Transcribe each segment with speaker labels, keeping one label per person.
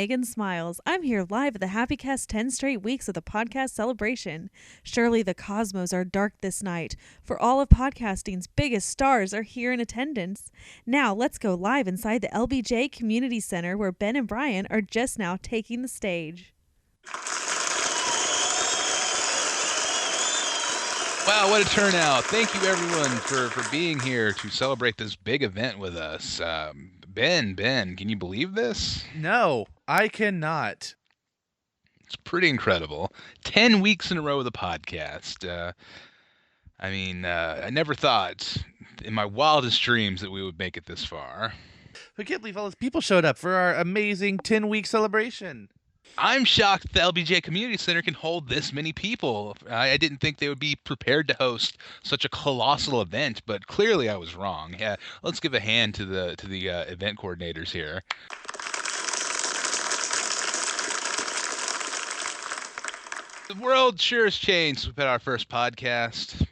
Speaker 1: Megan Smiles. I'm here live at the HappyCast 10 straight weeks of the podcast celebration. Surely the cosmos are dark this night, for all of podcasting's biggest stars are here in attendance. Now let's go live inside the LBJ Community Center where Ben and Brian are just now taking the stage.
Speaker 2: Wow, what a turnout. Thank you, everyone, for being here to celebrate this big event with us. Ben, can you believe this?
Speaker 3: No, I cannot.
Speaker 2: It's pretty incredible. 10 weeks in a row of the podcast. I never thought in my wildest dreams that we would make it this far.
Speaker 3: I can't believe all those people showed up for our amazing 10-week celebration.
Speaker 2: I'm shocked the LBJ Community Center can hold this many people. I didn't think they would be prepared to host such a colossal event, but clearly I was wrong. Yeah, let's give a hand to the event coordinators here. The world sure has changed since we had our first podcast.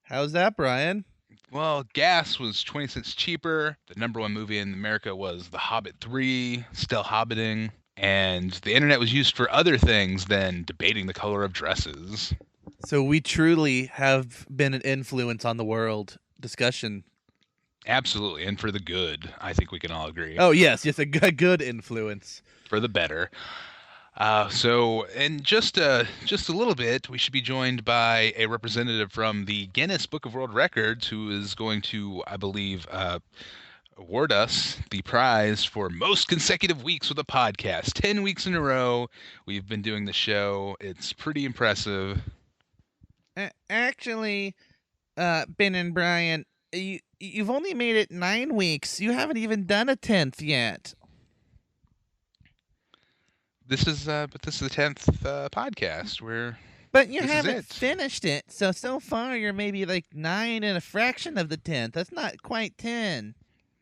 Speaker 3: How's that, Brian?
Speaker 2: Well, gas was 20 cents cheaper. The #1 movie in America was The Hobbit 3, still hobbiting. And the internet was used for other things than debating the color of dresses.
Speaker 3: So we truly have been an influence on the world discussion.
Speaker 2: Absolutely, and for the good, I think we can all agree.
Speaker 3: Oh, yes, a good influence.
Speaker 2: For the better. So, in just a little bit, we should be joined by a representative from the Guinness Book of World Records who is going to, I believe, award us the prize for most consecutive weeks with a podcast. 10 weeks in a row, we've been doing the show. It's pretty impressive.
Speaker 3: Actually, Ben and Brian, you've only made it 9 weeks. You haven't even done a 10th yet.
Speaker 2: This is the 10th podcast.
Speaker 3: But you haven't finished it. So far you're maybe like 9 and a fraction of the 10th. That's not quite 10.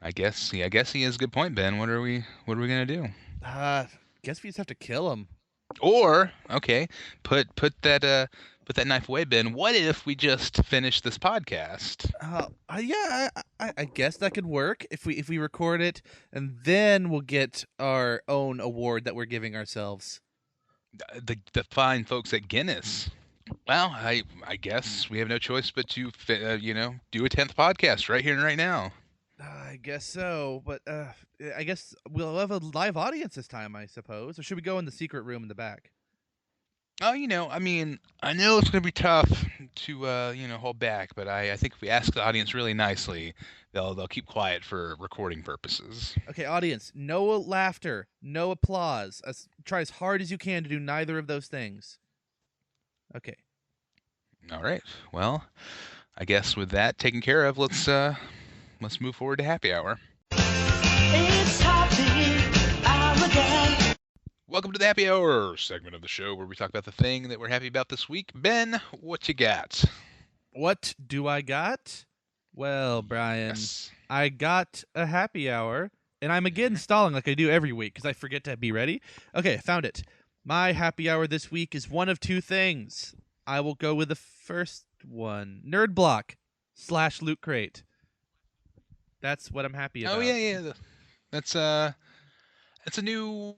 Speaker 2: I guess he has a good point, Ben. What are we gonna do?
Speaker 3: Guess we just have to kill him.
Speaker 2: Or okay, put that knife away, Ben. What if we just finish this podcast?
Speaker 3: Yeah, I guess that could work if we record it, and then we'll get our own award that we're giving ourselves.
Speaker 2: The fine folks at Guinness. Well, I guess we have no choice but to do a 10th podcast right here and right now.
Speaker 3: I guess so, but I guess we'll have a live audience this time, I suppose. Or should we go in the secret room in the back?
Speaker 2: Oh, I know it's going to be tough to, hold back, but I think if we ask the audience really nicely, they'll keep quiet for recording purposes.
Speaker 3: Okay, audience, no laughter, no applause. Try as hard as you can to do neither of those things. Okay.
Speaker 2: All right. Well, I guess with that taken care of, let's move forward to happy hour.
Speaker 4: It's happy hour again.
Speaker 2: Welcome to the happy hour segment of the show where we talk about the thing that we're happy about this week. Ben, what you got?
Speaker 3: What do I got? Well, Brian,
Speaker 2: Yes.
Speaker 3: I got a happy hour, and I'm again stalling like I do every week because I forget to be ready. Okay, I found it. My happy hour this week is one of two things. I will go with the first one. Nerd Block / Loot Crate. That's what I'm happy about.
Speaker 2: Oh yeah. That's a new.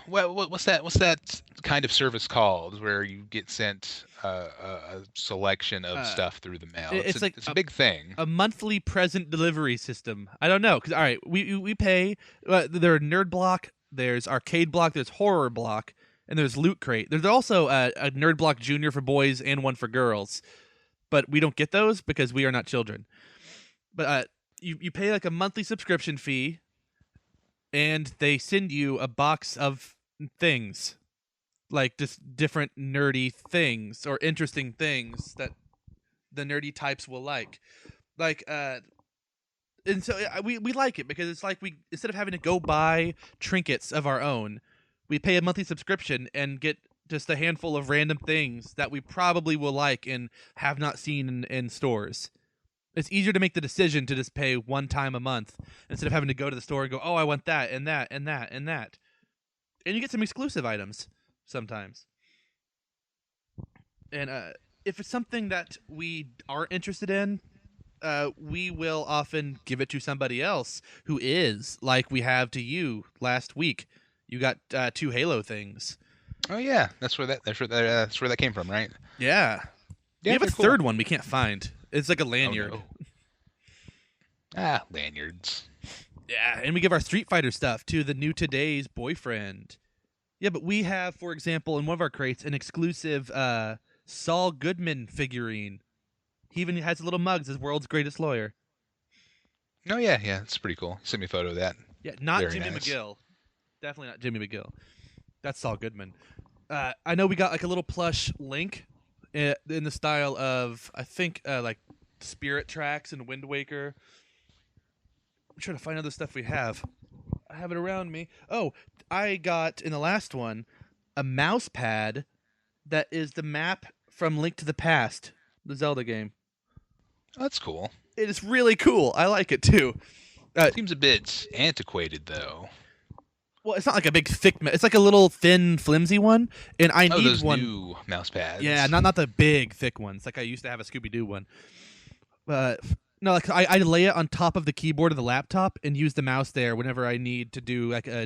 Speaker 2: What's that kind of service called where you get sent a selection of stuff through the mail? It's a big thing.
Speaker 3: A monthly present delivery system. I don't know because all right, we pay. There are Nerd Block, there's Arcade Block, there's Horror Block, and there's Loot Crate. There's also a Nerd Block Junior for boys and one for girls, but we don't get those because we are not children. But you pay like a monthly subscription fee, and they send you a box of things, like just different nerdy things or interesting things that the nerdy types will like. And so we like it because it's like we, instead of having to go buy trinkets of our own, we pay a monthly subscription and get just a handful of random things that we probably will like and have not seen in stores. It's easier to make the decision to just pay one time a month instead of having to go to the store and go, oh, I want that and that and that and that. And you get some exclusive items sometimes. And if it's something that we are interested in, we will often give it to somebody else who is, like we have to you last week. You got 2 Halo things.
Speaker 2: Oh yeah, that's where that came from, right?
Speaker 3: Yeah. We
Speaker 2: Yeah,
Speaker 3: have a
Speaker 2: they're cool.
Speaker 3: third one we can't find. It's like a lanyard.
Speaker 2: Oh, no. Lanyards.
Speaker 3: Yeah, and we give our Street Fighter stuff to the new today's boyfriend. Yeah, but we have, for example, in one of our crates, an exclusive Saul Goodman figurine. He even has little mugs as world's greatest lawyer.
Speaker 2: Oh yeah, it's pretty cool. Send me a photo of that.
Speaker 3: Yeah, not
Speaker 2: Very
Speaker 3: Jimmy
Speaker 2: nice.
Speaker 3: McGill. Definitely not Jimmy McGill. That's Saul Goodman. I know we got like a little plush Link in the style of, I think, like Spirit Tracks and Wind Waker. I'm trying to find other stuff we have. I have it around me. Oh, I got in the last one a mouse pad that is the map from Link to the Past, the Zelda game.
Speaker 2: That's cool.
Speaker 3: It is really cool. I like it too.
Speaker 2: Seems a bit antiquated though.
Speaker 3: Well, it's not like a big thick. It's like a little thin, flimsy one, and I need
Speaker 2: those
Speaker 3: one.
Speaker 2: new mouse pads.
Speaker 3: Yeah, not the big, thick ones. Like I used to have a Scooby Doo one. No, like I lay it on top of the keyboard of the laptop and use the mouse there whenever I need to do like a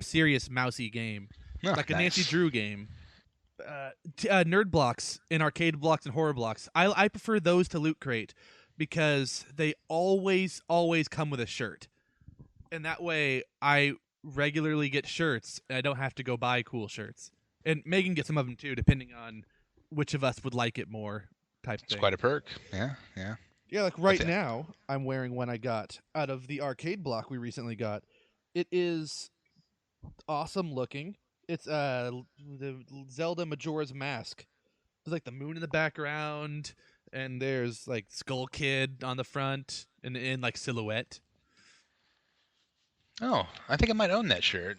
Speaker 3: serious mousy game,
Speaker 2: Oh,
Speaker 3: like a
Speaker 2: nice.
Speaker 3: Nancy Drew game. Nerd blocks and arcade blocks and horror blocks. I prefer those to Loot Crate because they always come with a shirt, and that way I regularly get shirts and I don't have to go buy cool shirts. And Megan gets some of them too, depending on which of us would like it more. Type
Speaker 2: It's
Speaker 3: thing.
Speaker 2: quite a perk. Yeah.
Speaker 3: Yeah, like right
Speaker 2: it?
Speaker 3: now, I'm wearing one I got out of the arcade block we recently got. It is awesome looking. It's the Zelda Majora's Mask. There's like the moon in the background, and there's like Skull Kid on the front, and in like silhouette.
Speaker 2: Oh, I think I might own that shirt.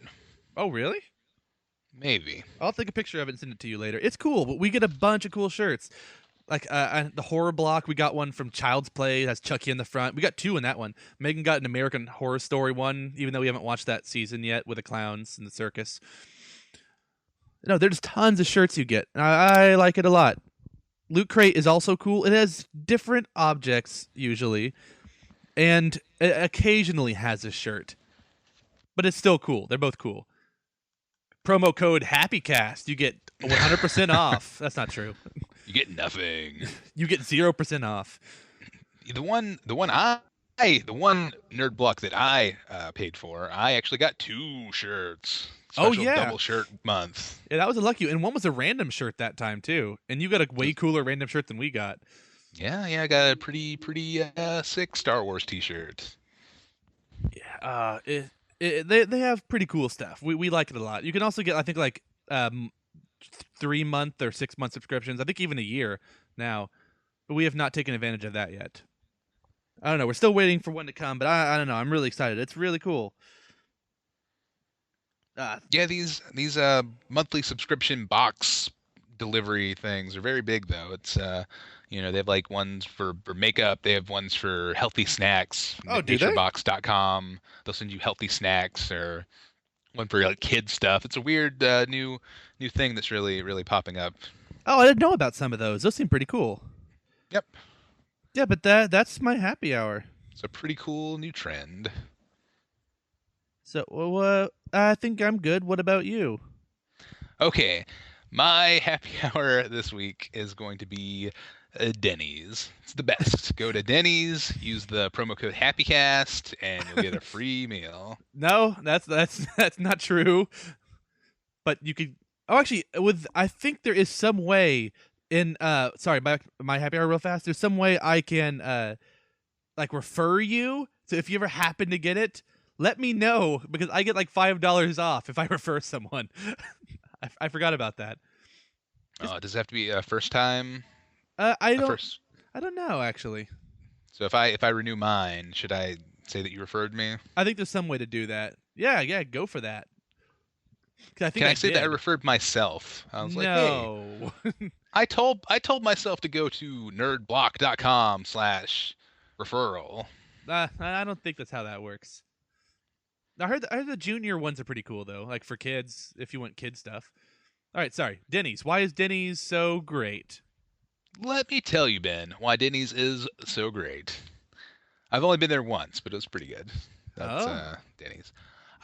Speaker 3: Oh, really?
Speaker 2: Maybe.
Speaker 3: I'll take a picture of it and send it to you later. It's cool, but we get a bunch of cool shirts. Like the horror block, we got one from Child's Play. It has Chucky in the front. We got 2 in that one. Megan got an American Horror Story one, even though we haven't watched that season yet with the clowns and the circus. No, there's tons of shirts you get. I like it a lot. Loot Crate is also cool. It has different objects usually, and it occasionally has a shirt. But it's still cool. They're both cool. Promo code HappyCast, you get 100% off. That's not true.
Speaker 2: You get nothing.
Speaker 3: You get 0% off.
Speaker 2: The one nerd block that I paid for, I actually got 2 shirts.
Speaker 3: Oh,
Speaker 2: Special
Speaker 3: yeah.
Speaker 2: double shirt month.
Speaker 3: Yeah, that was a lucky. And one was a random shirt that time too. And you got a way cooler random shirt than we got.
Speaker 2: Yeah, I got a pretty sick Star Wars T-shirt.
Speaker 3: Yeah, they have pretty cool stuff. We like it a lot. You can also get, I think, like 3-month or 6-month subscriptions. I think even a year now, but we have not taken advantage of that yet. I don't know. We're still waiting for one to come, but I don't know. I'm really excited. It's really cool.
Speaker 2: Yeah, these monthly subscription box delivery things are very big though. It's they have like ones for makeup, they have ones for healthy snacks.
Speaker 3: Oh, do they?
Speaker 2: naturebox.com. They'll send you healthy snacks, or one for like kids stuff. It's a weird new thing that's really popping up.
Speaker 3: Oh, I didn't know about some of those. Those seem pretty cool.
Speaker 2: Yep.
Speaker 3: Yeah, but that's my happy hour.
Speaker 2: It's a pretty cool new trend.
Speaker 3: So, I think I'm good. What about you?
Speaker 2: Okay, my happy hour this week is going to be Denny's. It's the best. Go to Denny's, use the promo code HappyCast, and you'll get a free meal.
Speaker 3: No, that's not true. But you could. Oh, actually, I think there is some way in. Sorry, my happy hour real fast. There's some way I can like refer you. So if you ever happen to get it, let me know, because I get like $5 off if I refer someone. I forgot about that.
Speaker 2: Does it have to be a first time?
Speaker 3: I don't.
Speaker 2: First.
Speaker 3: I don't know actually.
Speaker 2: So if I renew mine, should I say that you referred me?
Speaker 3: I think there's some way to do that. Yeah, go for that. 'Cause I think
Speaker 2: Can I say that I
Speaker 3: did.
Speaker 2: referred myself? I was like, hey,
Speaker 3: No.
Speaker 2: I told myself to go to nerdblock.com/referral.
Speaker 3: I don't think that's how that works. I heard the junior ones are pretty cool though, like for kids if you want kid stuff. All right, sorry. Denny's. Why is Denny's so great?
Speaker 2: Let me tell you, Ben, why Denny's is so great. I've only been there once, but it was pretty good. That's
Speaker 3: Oh.
Speaker 2: Denny's.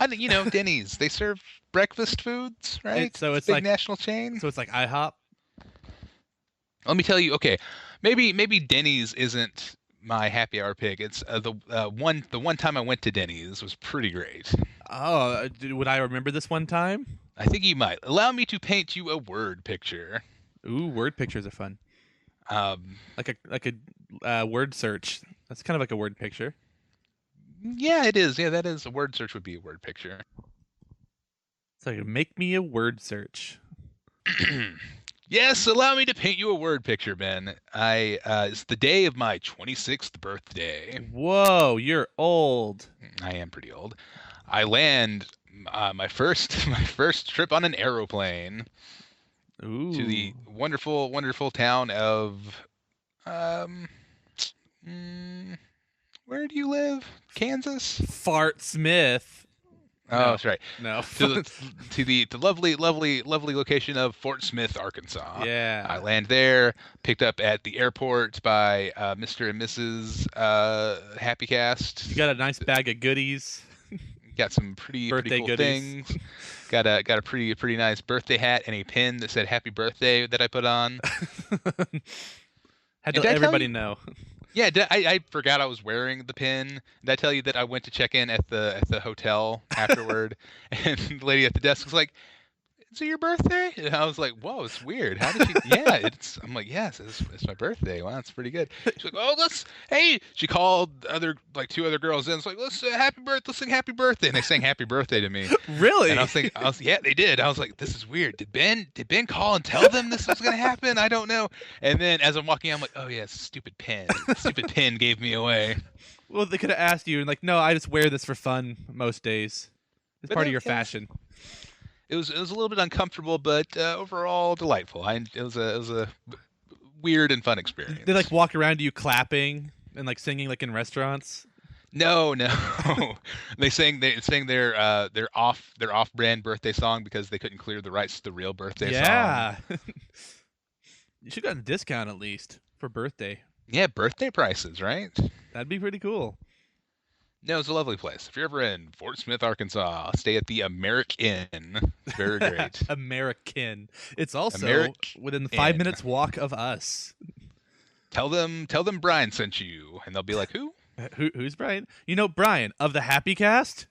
Speaker 2: I think Denny's. They serve breakfast foods, right?
Speaker 3: So
Speaker 2: It's a
Speaker 3: it's
Speaker 2: big
Speaker 3: like
Speaker 2: national chain.
Speaker 3: so it's like IHOP.
Speaker 2: Let me tell you. Okay, maybe Denny's isn't my happy hour pick. It's the one time I went to Denny's was pretty great.
Speaker 3: Oh, would I remember this one time?
Speaker 2: I think you might. Allow me to paint you a word picture.
Speaker 3: Ooh, word pictures are fun.
Speaker 2: Um,
Speaker 3: Like a word search. That's kind of like a word picture.
Speaker 2: yeah, it is. Yeah, that is. A word search would be a word picture.
Speaker 3: So make me a word search.
Speaker 2: Yes, allow me to paint you a word picture, Ben. It's the day of my 26th birthday.
Speaker 3: Whoa, you're old.
Speaker 2: I am pretty old. I land my first my first trip on an aeroplane
Speaker 3: Ooh.
Speaker 2: to the wonderful, wonderful town of um where do you live? Kansas?
Speaker 3: Fart Smith.
Speaker 2: Oh,
Speaker 3: No.
Speaker 2: that's right.
Speaker 3: No.
Speaker 2: To the lovely, lovely, lovely location of Fort Smith, Arkansas.
Speaker 3: Yeah.
Speaker 2: I land there, picked up at the airport by Mr. and Mrs. HappyCast.
Speaker 3: You got a nice bag of goodies.
Speaker 2: Got some pretty
Speaker 3: Birthday
Speaker 2: cool
Speaker 3: goodies.
Speaker 2: things. Got a pretty nice birthday hat and a pin that said "Happy Birthday" that I put on.
Speaker 3: Had
Speaker 2: Did
Speaker 3: to
Speaker 2: I
Speaker 3: let
Speaker 2: tell
Speaker 3: everybody
Speaker 2: you?
Speaker 3: know.
Speaker 2: Yeah, I forgot I was wearing the pin. Did I tell you that I went to check in at the hotel afterward, and the lady at the desk was like, "Is it your birthday?" And I was like, "Whoa, it's weird. How did she?" Yeah, it's. I'm like, "Yes, it's my birthday. Wow, that's pretty good." She's like, "Oh, hey." She called two other girls in. It's like, "Let's happy birthday. Let's sing happy birthday." And they sang happy birthday to me.
Speaker 3: Really?
Speaker 2: And I was thinking, yeah, they did. I was like, this is weird. Did Ben call and tell them this was gonna happen? I don't know. And then as I'm walking, I'm like, oh yeah, stupid pen. Stupid pen gave me away.
Speaker 3: Well, they could have asked you, and like, no, I just wear this for fun most days. It's
Speaker 2: But
Speaker 3: part
Speaker 2: no,
Speaker 3: of your
Speaker 2: yeah.
Speaker 3: fashion.
Speaker 2: It was a little bit uncomfortable, but overall delightful. It was a weird and fun experience.
Speaker 3: They like walk around you clapping and like singing like in restaurants.
Speaker 2: No. They sang their off-brand birthday song because they couldn't clear the rights to the real birthday song.
Speaker 3: Yeah. You should have gotten a discount at least for birthday.
Speaker 2: Yeah, birthday prices, right?
Speaker 3: That'd be pretty cool.
Speaker 2: No, it's a lovely place. If you're ever in Fort Smith, Arkansas, stay at the American Inn. It's very great.
Speaker 3: American. It's also
Speaker 2: American.
Speaker 3: within 5 minutes walk of us.
Speaker 2: Tell them Brian sent you, and they'll be like, who?
Speaker 3: Who's Brian? You know Brian of the HappyCast?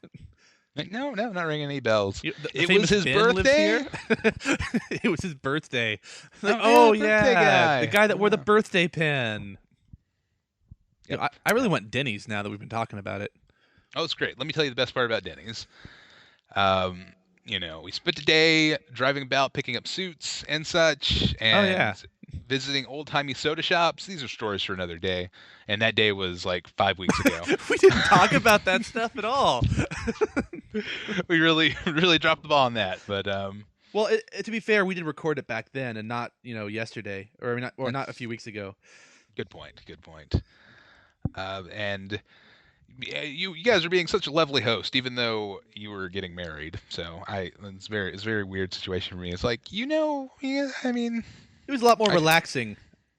Speaker 2: Like, no, not ringing any bells.
Speaker 3: The
Speaker 2: It
Speaker 3: famous
Speaker 2: was his
Speaker 3: Ben lives
Speaker 2: birthday?
Speaker 3: here? It was his birthday. Like,
Speaker 2: Oh,
Speaker 3: oh
Speaker 2: yeah, birthday guy.
Speaker 3: the guy that wore the
Speaker 2: Yeah.
Speaker 3: birthday pin.
Speaker 2: Yep.
Speaker 3: I really want Denny's now that we've been talking about it.
Speaker 2: Oh, it's great. Let me tell you the best part about Denny's. We spent a day driving about, picking up suits and such, and
Speaker 3: yeah.
Speaker 2: visiting old-timey soda shops. These are stories for another day, and that day was like 5 weeks ago.
Speaker 3: We didn't talk about that stuff at all.
Speaker 2: We really dropped the ball on that, but
Speaker 3: Well, to be fair, we did record it back then and not, yesterday or not a few weeks ago.
Speaker 2: good point. And yeah, you guys are being such a lovely host, even though you were getting married. So it's a very weird situation for me. It's like I mean,
Speaker 3: It was a lot more relaxing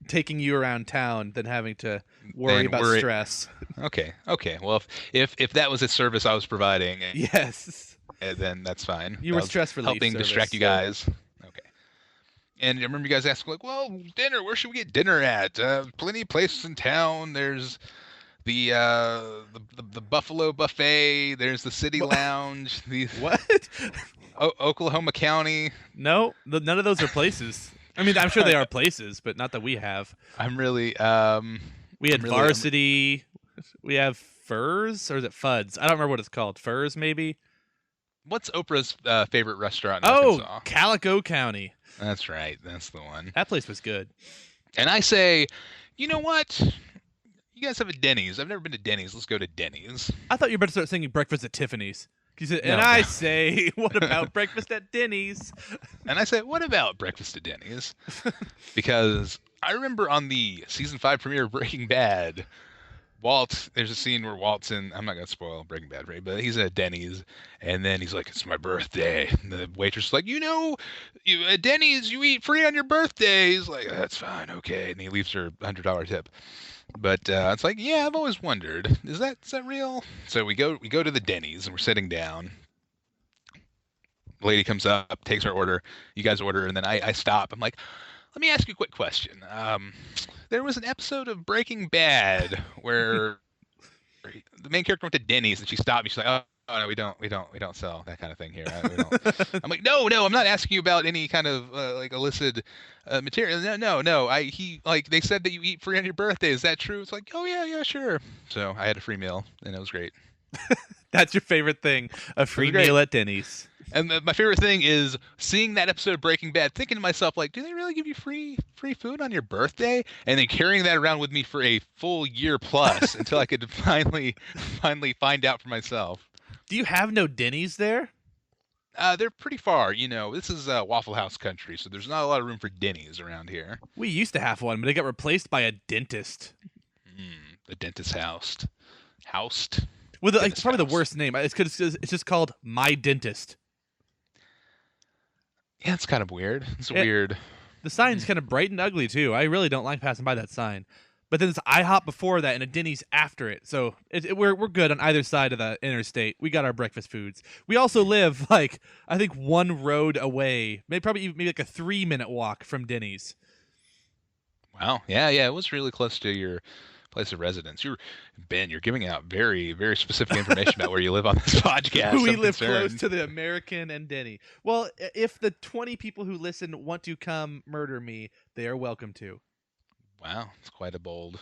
Speaker 3: taking you around town than having to worry
Speaker 2: Than
Speaker 3: about
Speaker 2: worry-
Speaker 3: stress.
Speaker 2: okay. Well, if that was a service I was providing,
Speaker 3: Yes.
Speaker 2: then that's fine.
Speaker 3: You
Speaker 2: That
Speaker 3: were
Speaker 2: was
Speaker 3: stress relief
Speaker 2: helping
Speaker 3: service,
Speaker 2: distract you
Speaker 3: so-
Speaker 2: guys. Okay. And I remember you guys asking like, well, dinner. Where should we get dinner at? Plenty of places in town. There's the Buffalo Buffet. There's the City Lounge. The
Speaker 3: What?
Speaker 2: Oklahoma County.
Speaker 3: No, none of those are places. I mean, I'm sure they are places, but not that we have.
Speaker 2: I'm really
Speaker 3: We had
Speaker 2: I'm really-
Speaker 3: Varsity. We have Furs, or is it Fuds? I don't remember what it's called. Furs, maybe?
Speaker 2: What's Oprah's favorite restaurant in
Speaker 3: Oh,
Speaker 2: Arkansas?
Speaker 3: Calico County.
Speaker 2: That's right. That's the one.
Speaker 3: That place was good.
Speaker 2: And I say, you know what? You guys have a Denny's. I've never been to Denny's. Let's go to Denny's.
Speaker 3: I thought you were about to start singing Breakfast at Tiffany's. You said,
Speaker 2: No,
Speaker 3: and I
Speaker 2: no.
Speaker 3: say, what about Breakfast at Denny's?
Speaker 2: And I say, what about breakfast at Denny's? Because I remember on the season 5 premiere of Breaking Bad, there's a scene where Walt's in, I'm not going to spoil Breaking Bad for you, but he's at Denny's, and then he's like, it's my birthday. And the waitress is like, at Denny's, you eat free on your birthday. He's like, that's fine, okay. And he leaves her $100 tip. But it's like, yeah, I've always wondered, is that real? So we go to the Denny's, and we're sitting down, lady comes up, takes our order, you guys order, and then I stop. I'm like, let me ask you a quick question. There was an episode of Breaking Bad where the main character went to Denny's and she stopped me. She's like, oh no, we don't sell that kind of thing here. We don't. I'm like, no, I'm not asking you about any kind of like illicit material. No. They said that you eat free on your birthday. Is that true? It's like, oh yeah, sure. So I had a free meal and it was great.
Speaker 3: That's your favorite thing, a free meal at Denny's.
Speaker 2: And my favorite thing is seeing that episode of Breaking Bad, thinking to myself, like, do they really give you free food on your birthday? And then carrying that around with me for a full year plus until I could finally find out for myself.
Speaker 3: Do you have no Denny's there?
Speaker 2: They're pretty far. This is Waffle House country, so there's not a lot of room for Denny's around here.
Speaker 3: We used to have one, but it got replaced by a dentist.
Speaker 2: The dentist housed. Housed?
Speaker 3: With it's probably the worst name. It's just called My Dentist.
Speaker 2: Yeah, it's kind of weird. It's weird.
Speaker 3: The sign's kind of bright and ugly, too. I really don't like passing by that sign. But then there's IHOP before that and a Denny's after it. So we're good on either side of the interstate. We got our breakfast foods. We also live, I think 1 road away. Maybe like a 3-minute walk from Denny's.
Speaker 2: Wow. Yeah. It was really close to your place of residence. Ben, you're giving out very, very specific information about where you live on this podcast.
Speaker 3: We live close to the American and Denny. Well, if the 20 people who listen want to come murder me, they are welcome to.
Speaker 2: Wow, it's quite a bold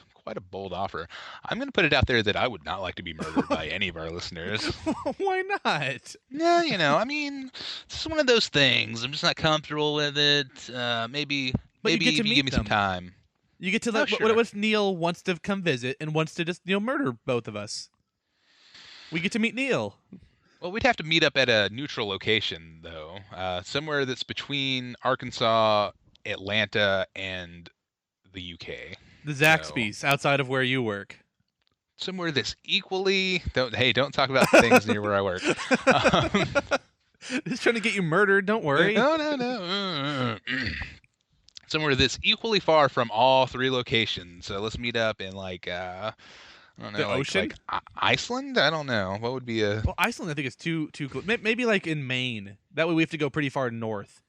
Speaker 2: offer. I'm going to put it out there that I would not like to be murdered by any of our listeners.
Speaker 3: Why not?
Speaker 2: Yeah, I mean, it's one of those things. I'm just not comfortable with it. Maybe if you give me some time.
Speaker 3: You get to let.
Speaker 2: Sure.
Speaker 3: What if Neil wants to come visit and wants to just murder both of us? We get to meet Neil.
Speaker 2: Well, we'd have to meet up at a neutral location, though, somewhere that's between Arkansas, Atlanta, and the UK.
Speaker 3: The Zaxby's outside of where you work.
Speaker 2: Somewhere that's equally. Don't talk about things near where I work.
Speaker 3: Just trying to get you murdered. Don't worry.
Speaker 2: No. Somewhere that's equally far from all 3 locations. So let's meet up in I don't know,
Speaker 3: the ocean?
Speaker 2: Like Iceland. I don't know. What would be a?
Speaker 3: Well, Iceland, I think is too close. Maybe like in Maine. That way we have to go pretty far north.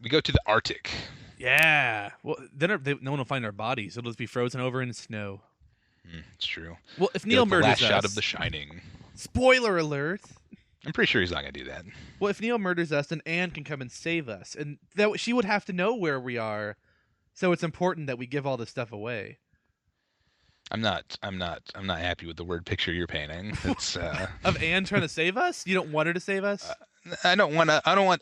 Speaker 2: We go to the Arctic.
Speaker 3: Yeah. Well, then no one will find our bodies. It'll just be frozen over in snow.
Speaker 2: It's true.
Speaker 3: Well, if Neil murders us,
Speaker 2: last shot of The Shining.
Speaker 3: Spoiler alert.
Speaker 2: I'm pretty sure he's not gonna do that.
Speaker 3: Well, if Neil murders us, then Anne can come and save us, and that she would have to know where we are. So it's important that we give all this stuff away.
Speaker 2: I'm not happy with the word picture you're painting. It's
Speaker 3: of Anne trying to save us. You don't want her to save us.
Speaker 2: I don't want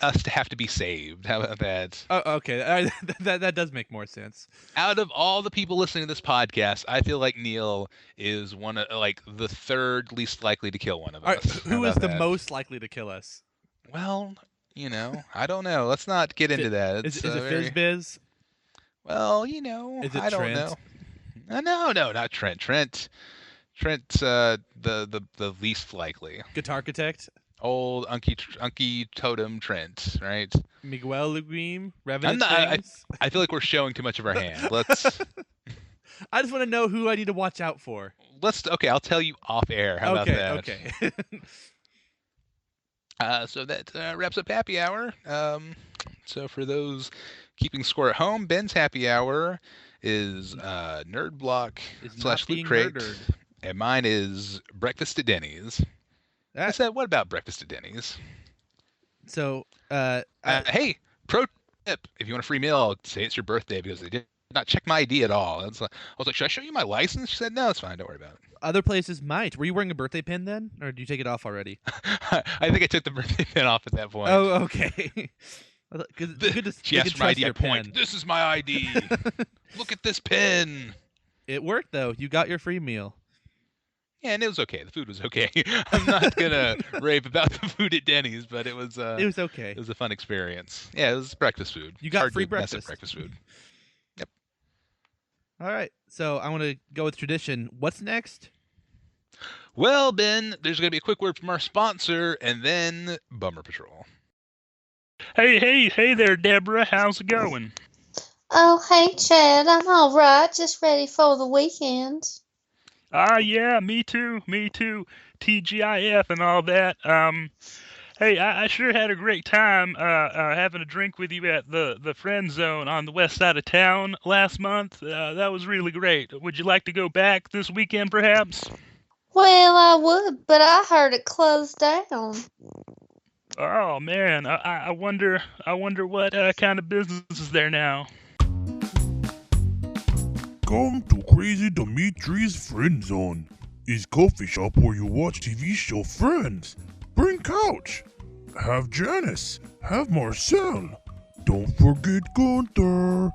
Speaker 2: us to have to be saved. How about that?
Speaker 3: Oh, okay. That does make more sense.
Speaker 2: Out of all the people listening to this podcast, I feel like Neil is one of the 3rd least likely to kill one of us.
Speaker 3: Who is the most likely to kill us?
Speaker 2: Well, I don't know. Let's not get into that.
Speaker 3: Is it Fizbiz?
Speaker 2: Well,
Speaker 3: Is it
Speaker 2: I don't
Speaker 3: Trent?
Speaker 2: know. No, not Trent. Trent's the least likely.
Speaker 3: Guitar Architect?
Speaker 2: Old Unky Totem Trent, right?
Speaker 3: Miguel Luguim? Revenant
Speaker 2: I feel like we're showing too much of our hand. Let's.
Speaker 3: I just want to know who I need to watch out for.
Speaker 2: Okay, I'll tell you off air. How about that?
Speaker 3: Okay.
Speaker 2: So that wraps up Happy Hour. So for those keeping score at home, Ben's Happy Hour is Nerd Block / Loot Crate, and mine is Breakfast at Denny's. I said, what about Breakfast at Denny's?
Speaker 3: So,
Speaker 2: hey, pro tip: if you want a free meal, say it's your birthday because they did not check my ID at all. I was like, should I show you my license? She said, no, it's fine. Don't worry about it.
Speaker 3: Other places might. Were you wearing a birthday pin then, or did you take it off already?
Speaker 2: I think I took the birthday pin off at that point.
Speaker 3: Oh, okay.
Speaker 2: She asked for my ID. I point. This is my ID. Look at this pin.
Speaker 3: It worked though. You got your free meal.
Speaker 2: Yeah, and it was okay. The food was okay. I'm not gonna rave about the food at Denny's, but it was
Speaker 3: okay.
Speaker 2: It was a fun experience. Yeah, it was breakfast food.
Speaker 3: You got
Speaker 2: Hard
Speaker 3: free
Speaker 2: to mess up
Speaker 3: breakfast.
Speaker 2: breakfast food. Yep.
Speaker 3: All right. So I want to go with tradition. What's next?
Speaker 2: Well, Ben, there's gonna be a quick word from our sponsor, and then Bummer Patrol.
Speaker 5: Hey there, Deborah. How's it going?
Speaker 6: Oh, hey, Chad. I'm all right. Just ready for the weekend.
Speaker 5: Yeah, me too. TGIF and all that. Hey, I sure had a great time having a drink with you at the Friend Zone on the west side of town last month. That was really great. Would you like to go back this weekend, perhaps?
Speaker 6: Well, I would, but I heard it closed down.
Speaker 5: Oh man, I wonder what kind of business is there now.
Speaker 7: Come to Crazy Dimitri's Friend Zone. Is coffee shop where you watch TV show Friends. Bring couch. Have Janice. Have Marcel. Don't forget Gunther.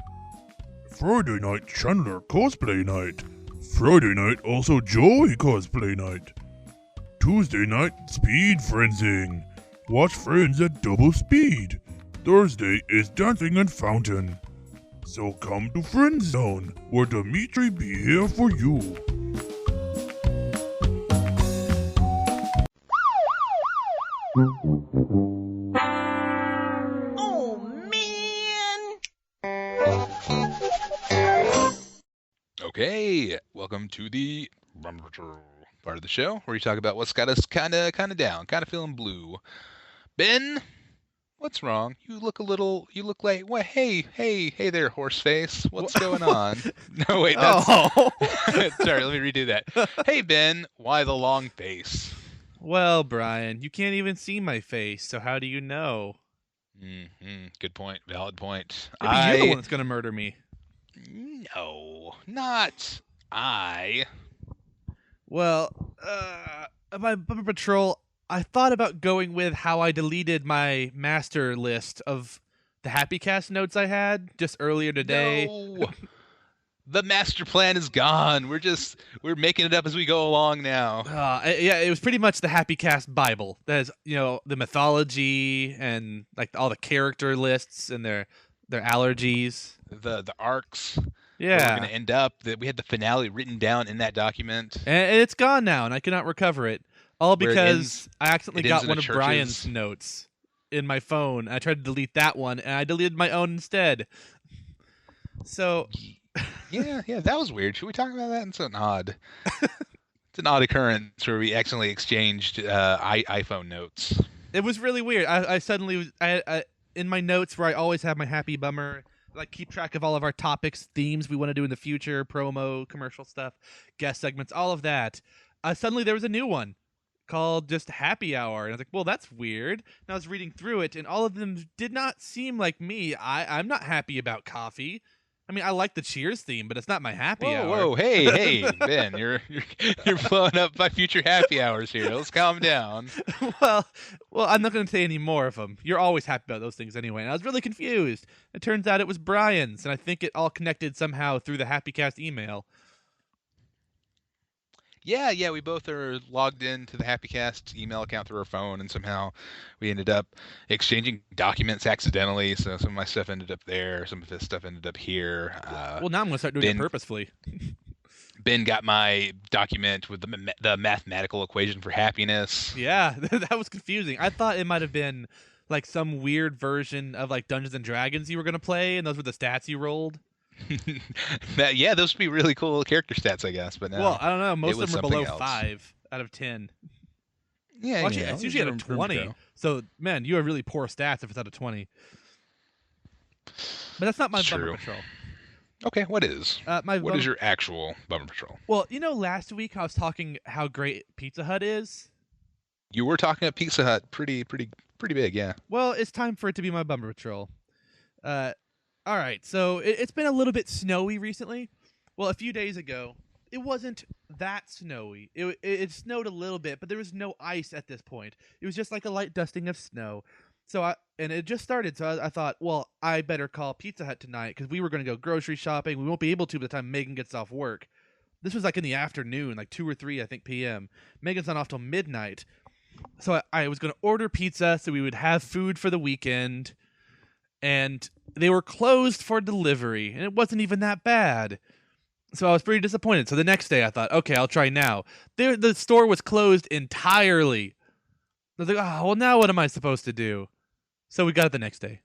Speaker 7: Friday night Chandler cosplay night. Friday night also Joey cosplay night. Tuesday night speed friendsing. Watch Friends at double speed. Thursday is dancing and fountain. So come to Friend Zone, where Dimitri be here for you.
Speaker 4: Oh man!
Speaker 2: Okay, welcome to the Bumper Patrol part of the show, where we talk about what's got us kind of down, kind of feeling blue. Ben, what's wrong? You look like what? Hey there, horse face. What's going on? No, wait, that's
Speaker 3: Oh.
Speaker 2: sorry. Let me redo that. Hey Ben, why the long face?
Speaker 3: Well, Brian, you can't even see my face, so how do you know?
Speaker 2: Good point. Valid point.
Speaker 3: Maybe you're the one that's gonna murder me.
Speaker 2: No, not I.
Speaker 3: Well, my Bumper Patrol, I thought about going with how I deleted my master list of the HappyCast notes I had just earlier today.
Speaker 2: No. The master plan is gone. We're making it up as we go along now.
Speaker 3: Yeah, it was pretty much the HappyCast Bible. That is, the mythology and like all the character lists and their allergies.
Speaker 2: The arcs.
Speaker 3: Yeah,
Speaker 2: Where we're gonna end up. That we had the finale written down in that document.
Speaker 3: and it's gone now, and I cannot recover it. All
Speaker 2: Where it
Speaker 3: because
Speaker 2: ends-
Speaker 3: I accidentally
Speaker 2: it ends
Speaker 3: got
Speaker 2: in
Speaker 3: one
Speaker 2: the
Speaker 3: of
Speaker 2: churches.
Speaker 3: Brian's notes in my phone. I tried to delete that one, and I deleted my own instead. So.
Speaker 2: Yeah, that was weird. Should we talk about that? It's an odd occurrence where we accidentally exchanged iPhone notes.
Speaker 3: It was really weird. I suddenly was in my notes where I always have my happy bummer, like keep track of all of our topics, themes we want to do in the future, promo, commercial stuff, guest segments, all of that. Suddenly there was a new one called just Happy Hour, and I was like, well, that's weird. And I was reading through it, and all of them did not seem like me. I'm not happy about coffee. I mean, I like the Cheers theme, but it's not my happy hour.
Speaker 2: Whoa, hey, Ben, you're blowing up my future happy hours here. Let's calm down.
Speaker 3: well, I'm not going to say any more of them. You're always happy about those things anyway. And I was really confused. It turns out it was Brian's, and I think it all connected somehow through the HappyCast email.
Speaker 2: Yeah, we both are logged into the HappyCast email account through our phone, and somehow we ended up exchanging documents accidentally. So some of my stuff ended up there, some of his stuff ended up here.
Speaker 3: Well, now I'm going to start doing it purposefully.
Speaker 2: Ben got my document with the mathematical equation for happiness.
Speaker 3: Yeah, that was confusing. I thought it might have been like some weird version of like Dungeons and Dragons you were going to play, and those were the stats you rolled.
Speaker 2: Yeah, those would be really cool character stats, I guess. But no,
Speaker 3: well, I don't know. Most of them are below
Speaker 2: else.
Speaker 3: 5 out of 10.
Speaker 2: Yeah,
Speaker 3: well, actually,
Speaker 2: yeah,
Speaker 3: it's usually out of 20. So, man, you have really poor stats if it's out of 20. But that's not my Bumper Patrol.
Speaker 2: Okay, what is? What is your actual Bumper Patrol?
Speaker 3: Well, last week I was talking how great Pizza Hut is.
Speaker 2: You were talking about Pizza Hut, pretty big, yeah.
Speaker 3: Well, it's time for it to be my Bumper Patrol. All right, so it's been a little bit snowy recently. Well, a few days ago, it wasn't that snowy. It snowed a little bit, but there was no ice at this point. It was just like a light dusting of snow. And it just started, so I thought, well, I better call Pizza Hut tonight because we were going to go grocery shopping. We won't be able to by the time Megan gets off work. This was like in the afternoon, like 2 or 3, I think, p.m. Megan's not off till midnight. So I was going to order pizza so we would have food for the weekend. And they were closed for delivery, and it wasn't even that bad. So I was pretty disappointed. So the next day I thought, okay, I'll try now. The store was closed entirely. I was like, oh, well, now what am I supposed to do? So we got it the next day.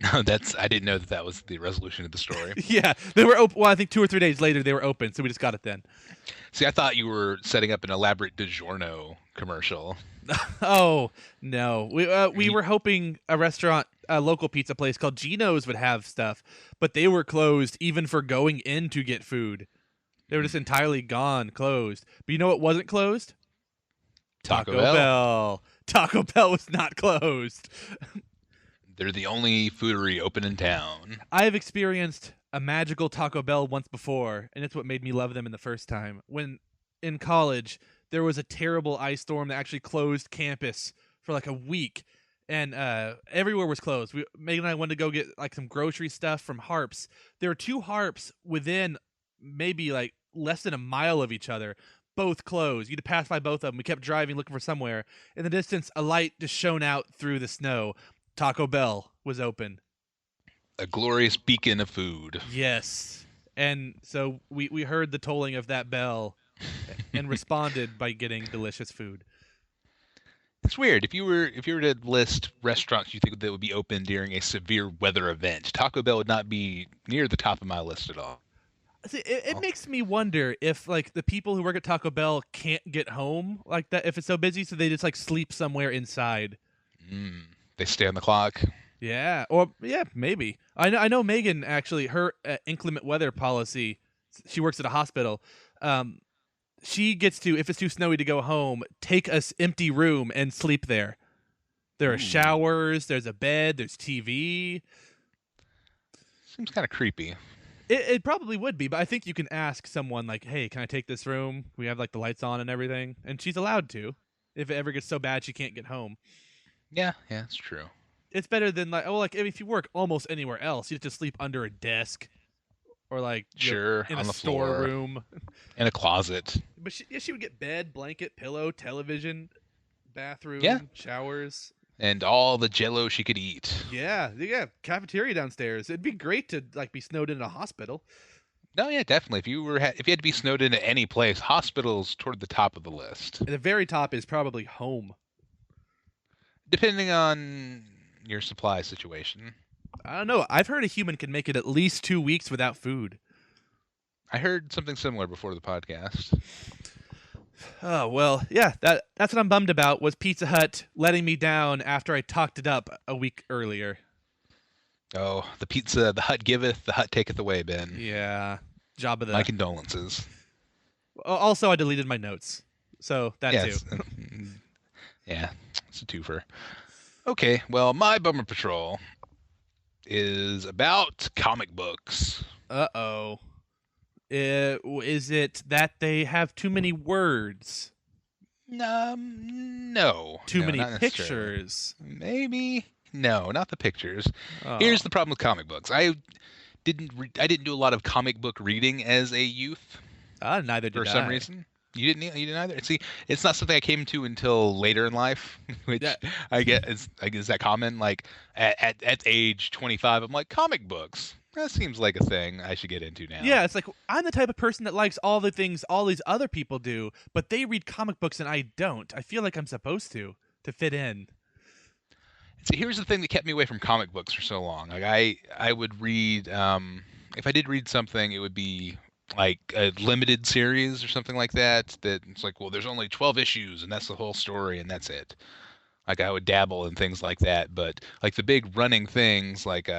Speaker 2: No, I didn't know that was the resolution of the story.
Speaker 3: Yeah, they were open. Well, I think 2 or 3 days later they were open, so we just got it then.
Speaker 2: See, I thought you were setting up an elaborate DiGiorno commercial.
Speaker 3: Oh no, we were hoping a local pizza place called Gino's would have stuff, but they were closed even for going in to get food. They were just entirely gone, closed. But you know what wasn't closed?
Speaker 2: Taco Bell.
Speaker 3: Taco Bell was not closed.
Speaker 2: They're the only foodery open in town.
Speaker 3: I have experienced a magical Taco Bell once before, and it's what made me love them in the first time. When in college, there was a terrible ice storm that actually closed campus for like a week, and everywhere was closed. Megan and I wanted to go get like some grocery stuff from Harps. There were two Harps within maybe like less than a mile of each other, both closed. You had to pass by both of them. We kept driving, looking for somewhere. In the distance, a light just shone out through the snow. Taco Bell was open.
Speaker 2: A glorious beacon of food.
Speaker 3: Yes. And so we heard the tolling of that bell and responded by getting delicious food.
Speaker 2: It's weird. If you were to list restaurants you think that would be open during a severe weather event, Taco Bell would not be near the top of my list at all.
Speaker 3: See, it makes me wonder if like the people who work at Taco Bell can't get home like that if it's so busy, so they just like sleep somewhere inside.
Speaker 2: They stay on the clock.
Speaker 3: Yeah, or yeah, maybe. I know Megan actually her inclement weather policy. She works at a hospital. She gets to, if it's too snowy to go home, take a empty room and sleep there. There are showers. There's a bed. There's TV.
Speaker 2: Seems kind of creepy.
Speaker 3: It probably would be, but I think you can ask someone like, "Hey, can I take this room? We have like the lights on and everything," and she's allowed to. If it ever gets so bad she can't get home.
Speaker 2: Yeah, it's true.
Speaker 3: It's better than like if you work almost anywhere else, you have to sleep under a desk or like
Speaker 2: Sure,
Speaker 3: in
Speaker 2: on
Speaker 3: a
Speaker 2: the floor.
Speaker 3: storeroom.
Speaker 2: In a closet.
Speaker 3: But she would get bed, blanket, pillow, television, bathroom, showers.
Speaker 2: And all the Jell-O she could eat.
Speaker 3: Yeah, cafeteria downstairs. It'd be great to like be snowed in a hospital.
Speaker 2: No, yeah, definitely. If you had to be snowed in at any place, hospitals toward the top of the list.
Speaker 3: The very top is probably home.
Speaker 2: Depending on your supply situation.
Speaker 3: I don't know. I've heard a human can make it at least 2 weeks without food.
Speaker 2: I heard something similar before the podcast.
Speaker 3: Oh, well, yeah, that's what I'm bummed about, was Pizza Hut letting me down after I talked it up a week earlier.
Speaker 2: Oh, the pizza, the Hut giveth, the Hut taketh away, Ben.
Speaker 3: Yeah, job of the...
Speaker 2: My condolences.
Speaker 3: Also, I deleted my notes, so that too.
Speaker 2: Yeah, it's a twofer. Okay, well, my Bummer Patrol is about comic books.
Speaker 3: Uh-oh. Is it that they have too many words?
Speaker 2: No.
Speaker 3: Too many
Speaker 2: not necessarily.
Speaker 3: pictures?
Speaker 2: Maybe. No, not the pictures.
Speaker 3: Oh.
Speaker 2: Here's the problem with comic books. I didn't do a lot of comic book reading as a youth.
Speaker 3: Neither did I.
Speaker 2: For some reason. You didn't either. See, it's not something I came to until later in life, which I get is that common. Like at age 25, I'm like, comic books. That seems like a thing I should get into now.
Speaker 3: Yeah, it's like I'm the type of person that likes all the things all these other people do, but they read comic books and I don't. I feel like I'm supposed to fit in.
Speaker 2: See, here's the thing that kept me away from comic books for so long. Like I would read if I did read something, it would be like a limited series or something like that. That it's like, well, there's only 12 issues and that's the whole story and that's it. Like I would dabble in things like that, but like the big running things, like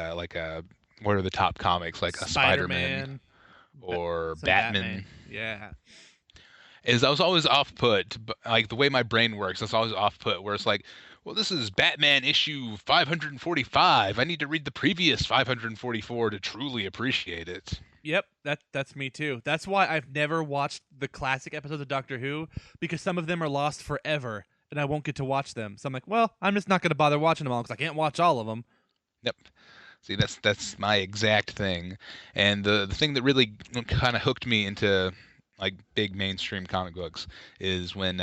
Speaker 2: what are the top comics, like a Spider-Man or Batman?
Speaker 3: Yeah.
Speaker 2: Is I was always off-put, like the way my brain works. I was always off-put, where it's like, well, this is Batman issue 545. I need to read the previous 544 to truly appreciate it.
Speaker 3: Yep, that's me too. That's why I've never watched the classic episodes of Doctor Who, because some of them are lost forever, and I won't get to watch them. So I'm like, well, I'm just not going to bother watching them all because I can't watch all of them.
Speaker 2: Yep. See, that's my exact thing. And the thing that really kind of hooked me into like big mainstream comic books is when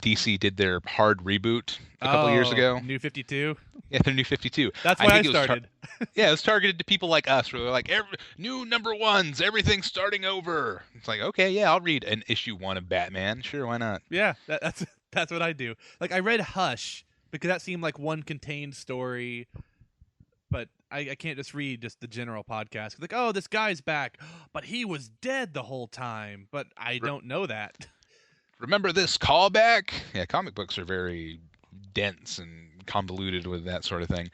Speaker 2: DC did their hard reboot a couple years ago.
Speaker 3: New 52?
Speaker 2: Yeah, their New 52.
Speaker 3: That's why I started.
Speaker 2: Yeah, it was targeted to people like us, where they're like, new number ones, everything's starting over. It's like, okay, yeah, I'll read an issue 1 of Batman. Sure, why not?
Speaker 3: Yeah, that's what I do. Like, I read Hush because that seemed like one contained story, but I can't just read just the general podcast. Like, oh, this guy's back, but he was dead the whole time. But I don't know that.
Speaker 2: remember this callback? Yeah, comic books are very dense and convoluted with that sort of thing.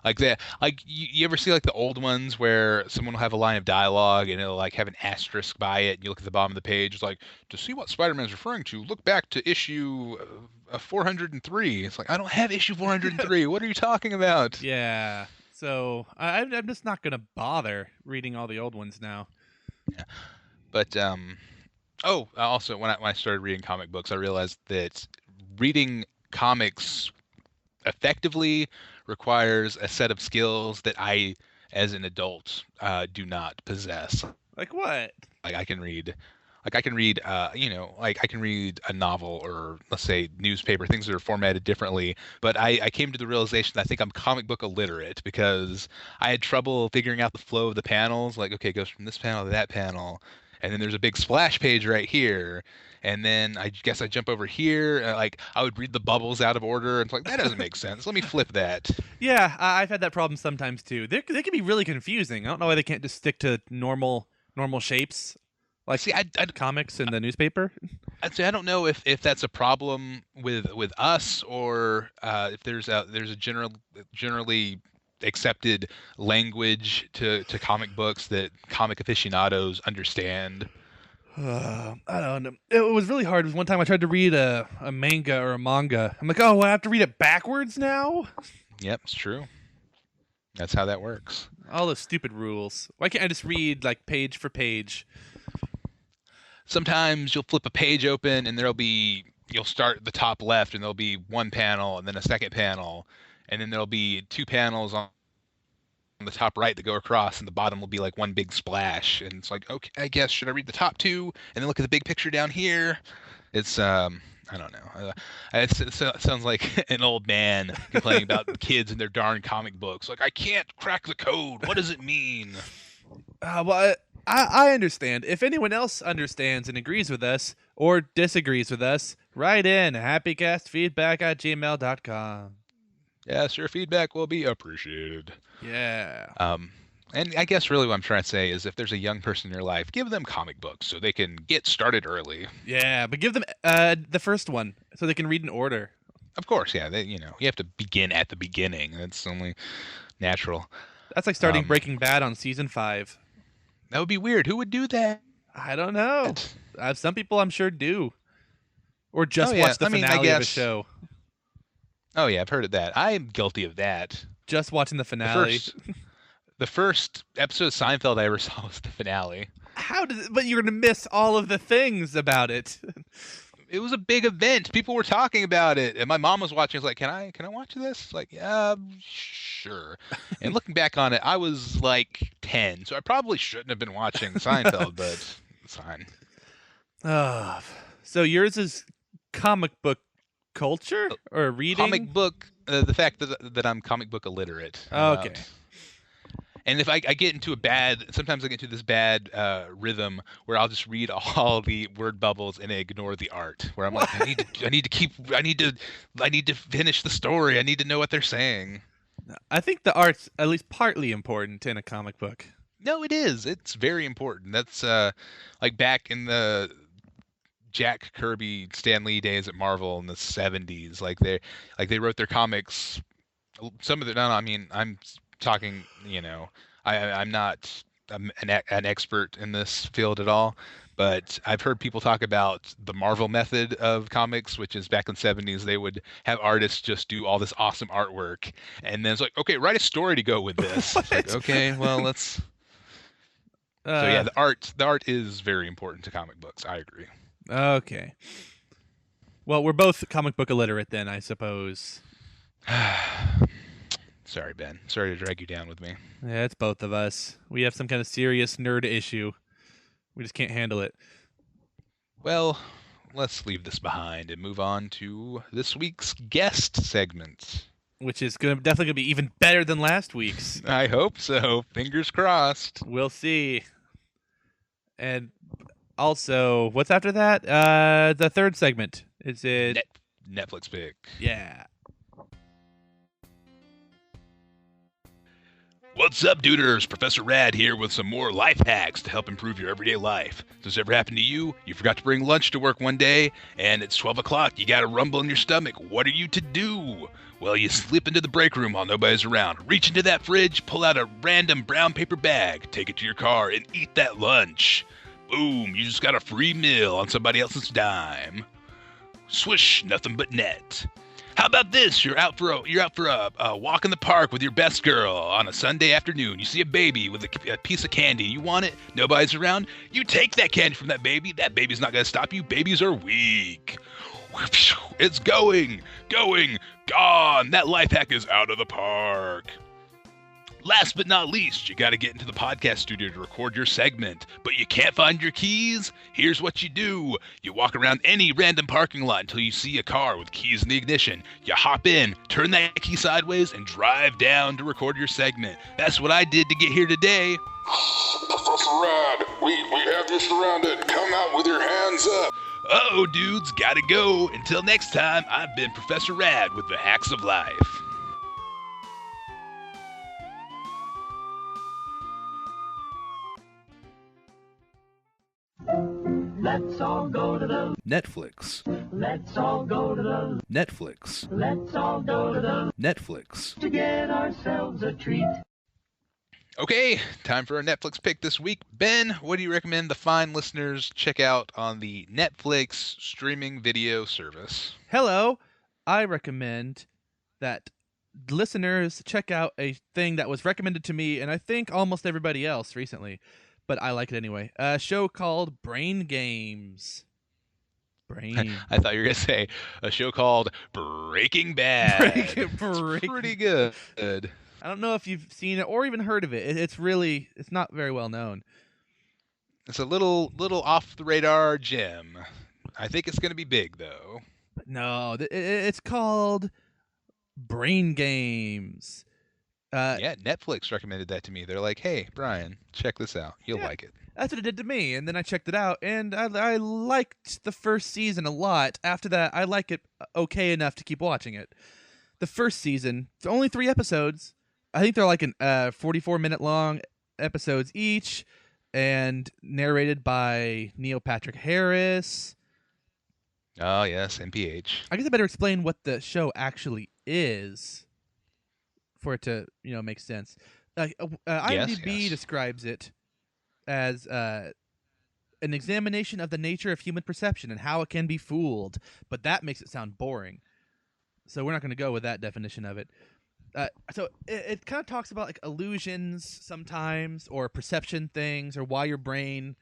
Speaker 2: Like that, like you ever see like the old ones where someone will have a line of dialogue and it'll like have an asterisk by it, and you look at the bottom of the page, it's like, to see what Spider-Man's referring to, look back to issue 403. It's like, I don't have issue 403. What are you talking about?
Speaker 3: Yeah. So I'm just not gonna bother reading all the old ones now.
Speaker 2: But also when I started reading comic books, I realized that reading comics effectively requires a set of skills that I, as an adult, do not possess.
Speaker 3: Like what?
Speaker 2: Like I can read, like I can read a novel or let's say newspaper, things that are formatted differently. But I came to the realization that I think I'm comic book illiterate because I had trouble figuring out the flow of the panels. Like, okay, it goes from this panel to that panel, and then there's a big splash page right here. And then I guess I jump over here. Like I would read the bubbles out of order, and it's like that doesn't make sense. Let me flip that.
Speaker 3: Yeah, I've had that problem sometimes too. They can be really confusing. I don't know why they can't just stick to normal shapes, like
Speaker 2: See, I
Speaker 3: comics in the newspaper.
Speaker 2: I'd say I don't know if that's a problem with us or if there's a generally accepted language to comic books that comic aficionados understand.
Speaker 3: I don't know. It was really hard. It was one time I tried to read a manga or a manga. I'm like, oh, I have to read it backwards now?
Speaker 2: Yep, it's true. That's how that works.
Speaker 3: All those stupid rules. Why can't I just read like page for page?
Speaker 2: Sometimes you'll flip a page open and you'll start at the top left and there'll be one panel and then a second panel, and then there'll be two panels on the top right that go across, and the bottom will be like one big splash. And it's like, okay, I guess should I read the top two and then look at the big picture down here? It's I don't know. It sounds like an old man complaining about kids and their darn comic books. Like, I can't crack the code. What does it mean?
Speaker 3: Well, I understand. If anyone else understands and agrees with us or disagrees with us, write in happycastfeedback@gmail.com.
Speaker 2: Yes, your feedback will be appreciated.
Speaker 3: Yeah.
Speaker 2: And I guess really what I'm trying to say is if there's a young person in your life, give them comic books so they can get started early.
Speaker 3: Yeah, but give them the first one so they can read in order.
Speaker 2: Of course, yeah. You have to begin at the beginning. That's only natural.
Speaker 3: That's like starting Breaking Bad on season 5.
Speaker 2: That would be weird. Who would do that?
Speaker 3: I don't know. Some people I'm sure do. Or just watch the finale of a show.
Speaker 2: Oh, yeah, I've heard of that. I'm guilty of that.
Speaker 3: Just watching the finale.
Speaker 2: The first episode of Seinfeld I ever saw was the finale.
Speaker 3: But you're going to miss all of the things about it.
Speaker 2: It was a big event. People were talking about it. And my mom was watching. I was like, can I watch this? Like, yeah, sure. And looking back on it, I was like 10. So I probably shouldn't have been watching Seinfeld, but it's fine.
Speaker 3: So yours is comic book culture or reading?
Speaker 2: Comic book, the fact that I'm comic book illiterate.
Speaker 3: Okay.
Speaker 2: And if I get into sometimes I get into this bad rhythm where I'll just read all the word bubbles and ignore the art. Where I'm like, I need to finish the story. I need to know what they're saying.
Speaker 3: I think the art's at least partly important in a comic book.
Speaker 2: No, it is. It's very important. That's like back in the Jack Kirby, Stan Lee days at Marvel in the 70s. Like they wrote their comics. Some of the I'm talking. I'm not an expert in this field at all, but I've heard people talk about the Marvel method of comics, which is back in the 70s they would have artists just do all this awesome artwork, and then it's like, okay, write a story to go with this. It's like, okay, well, let's. So yeah, the art is very important to comic books. I agree.
Speaker 3: Okay. Well, we're both comic book illiterate then, I suppose.
Speaker 2: Sorry, Ben. Sorry to drag you down with me.
Speaker 3: Yeah, it's both of us. We have some kind of serious nerd issue. We just can't handle it.
Speaker 2: Well, let's leave this behind and move on to this week's guest segment.
Speaker 3: Which is definitely going to be even better than last week's.
Speaker 2: I hope so. Fingers crossed.
Speaker 3: We'll see. And also, what's after that? The third segment. Is it
Speaker 2: Netflix pick?
Speaker 3: Yeah.
Speaker 2: What's What's up, duders? Professor Rad here with some more life hacks to help improve your everyday life. Does this ever happen to you? You forgot to bring lunch to work one day, and it's 12 o'clock. You got a rumble in your stomach. What are you to do? Well, you slip into the break room while nobody's around. Reach into that fridge, pull out a random brown paper bag, take it to your car, and eat that lunch. Boom, you just got a free meal on somebody else's dime. Swish, nothing but net. How about this? You're out for a walk in the park with your best girl on a Sunday afternoon. You see a baby with a piece of candy. You want it? Nobody's around. You take that candy from that baby. That baby's not going to stop you. Babies are weak. It's going, gone. That life hack is out of the park. Last but not least, you got to get into the podcast studio to record your segment, but you can't find your keys? Here's what you do. You walk around any random parking lot until you see a car with keys in the ignition. You hop in, turn that key sideways, and drive down to record your segment. That's what I did to get here today.
Speaker 7: Professor Rad, we have you surrounded. Come out with your hands up.
Speaker 2: Uh-oh, dudes, gotta go. Until next time, I've been Professor Rad with the Hacks of Life.
Speaker 4: Let's all go to the.
Speaker 8: Netflix.
Speaker 4: Let's all go to the.
Speaker 8: Netflix.
Speaker 4: Let's all go to the.
Speaker 8: Netflix.
Speaker 4: To get ourselves a treat.
Speaker 2: Okay, time for a Netflix pick this week. Ben, what do you recommend the fine listeners check out on the Netflix streaming video service?
Speaker 3: Hello. I recommend that listeners check out a thing that was recommended to me and I think almost everybody else recently, but I like it anyway. A show called Brain Games.
Speaker 2: I thought you were going to say a show called Breaking Bad. It's pretty good.
Speaker 3: I don't know if you've seen it or even heard of it. It's not very well known.
Speaker 2: It's a little off the radar gem. I think it's going to be big though.
Speaker 3: No, it's called Brain Games.
Speaker 2: Yeah, Netflix recommended that to me. They're like, "Hey, Brian, check this out. You'll like it."
Speaker 3: That's what it did to me, and then I checked it out, and I liked the first season a lot. After that, I like it okay enough to keep watching it. The first season, it's only 3 episodes. I think they're like 44-minute long episodes each, and narrated by Neil Patrick Harris.
Speaker 2: Oh yes, NPH.
Speaker 3: I guess I better explain what the show actually is for it to make sense. IMDb describes it as an examination of the nature of human perception and how it can be fooled, but that makes it sound boring. So we're not going to go with that definition of it. So it kind of talks about like illusions sometimes, or perception things, or why your brain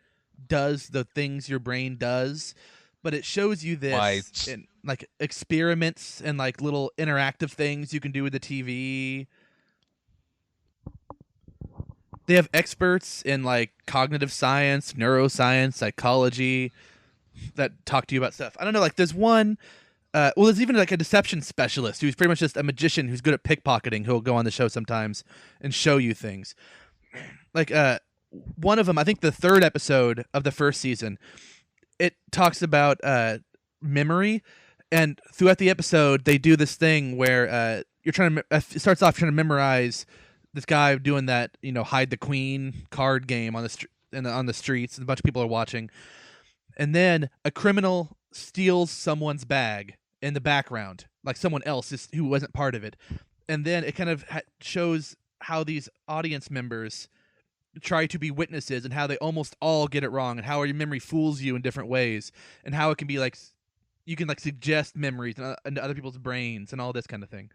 Speaker 3: does the things your brain does. But it shows you this in like experiments and like little interactive things you can do with the TV. They have experts in like cognitive science, neuroscience, psychology that talk to you about stuff. I don't know, like there's one there's even like a deception specialist who's pretty much just a magician who's good at pickpocketing who'll go on the show sometimes and show you things. Like one of them, I think the 3rd episode of the first season, it talks about memory, and throughout the episode they do this thing where you're trying to it starts off trying to memorize this guy doing that hide the queen card game on the streets, and a bunch of people are watching, and then a criminal steals someone's bag in the background, like someone else who wasn't part of it, and then it kind of shows how these audience members try to be witnesses and how they almost all get it wrong, and how your memory fools you in different ways, and how it can be like you can like suggest memories into other people's brains and all this kind of thing.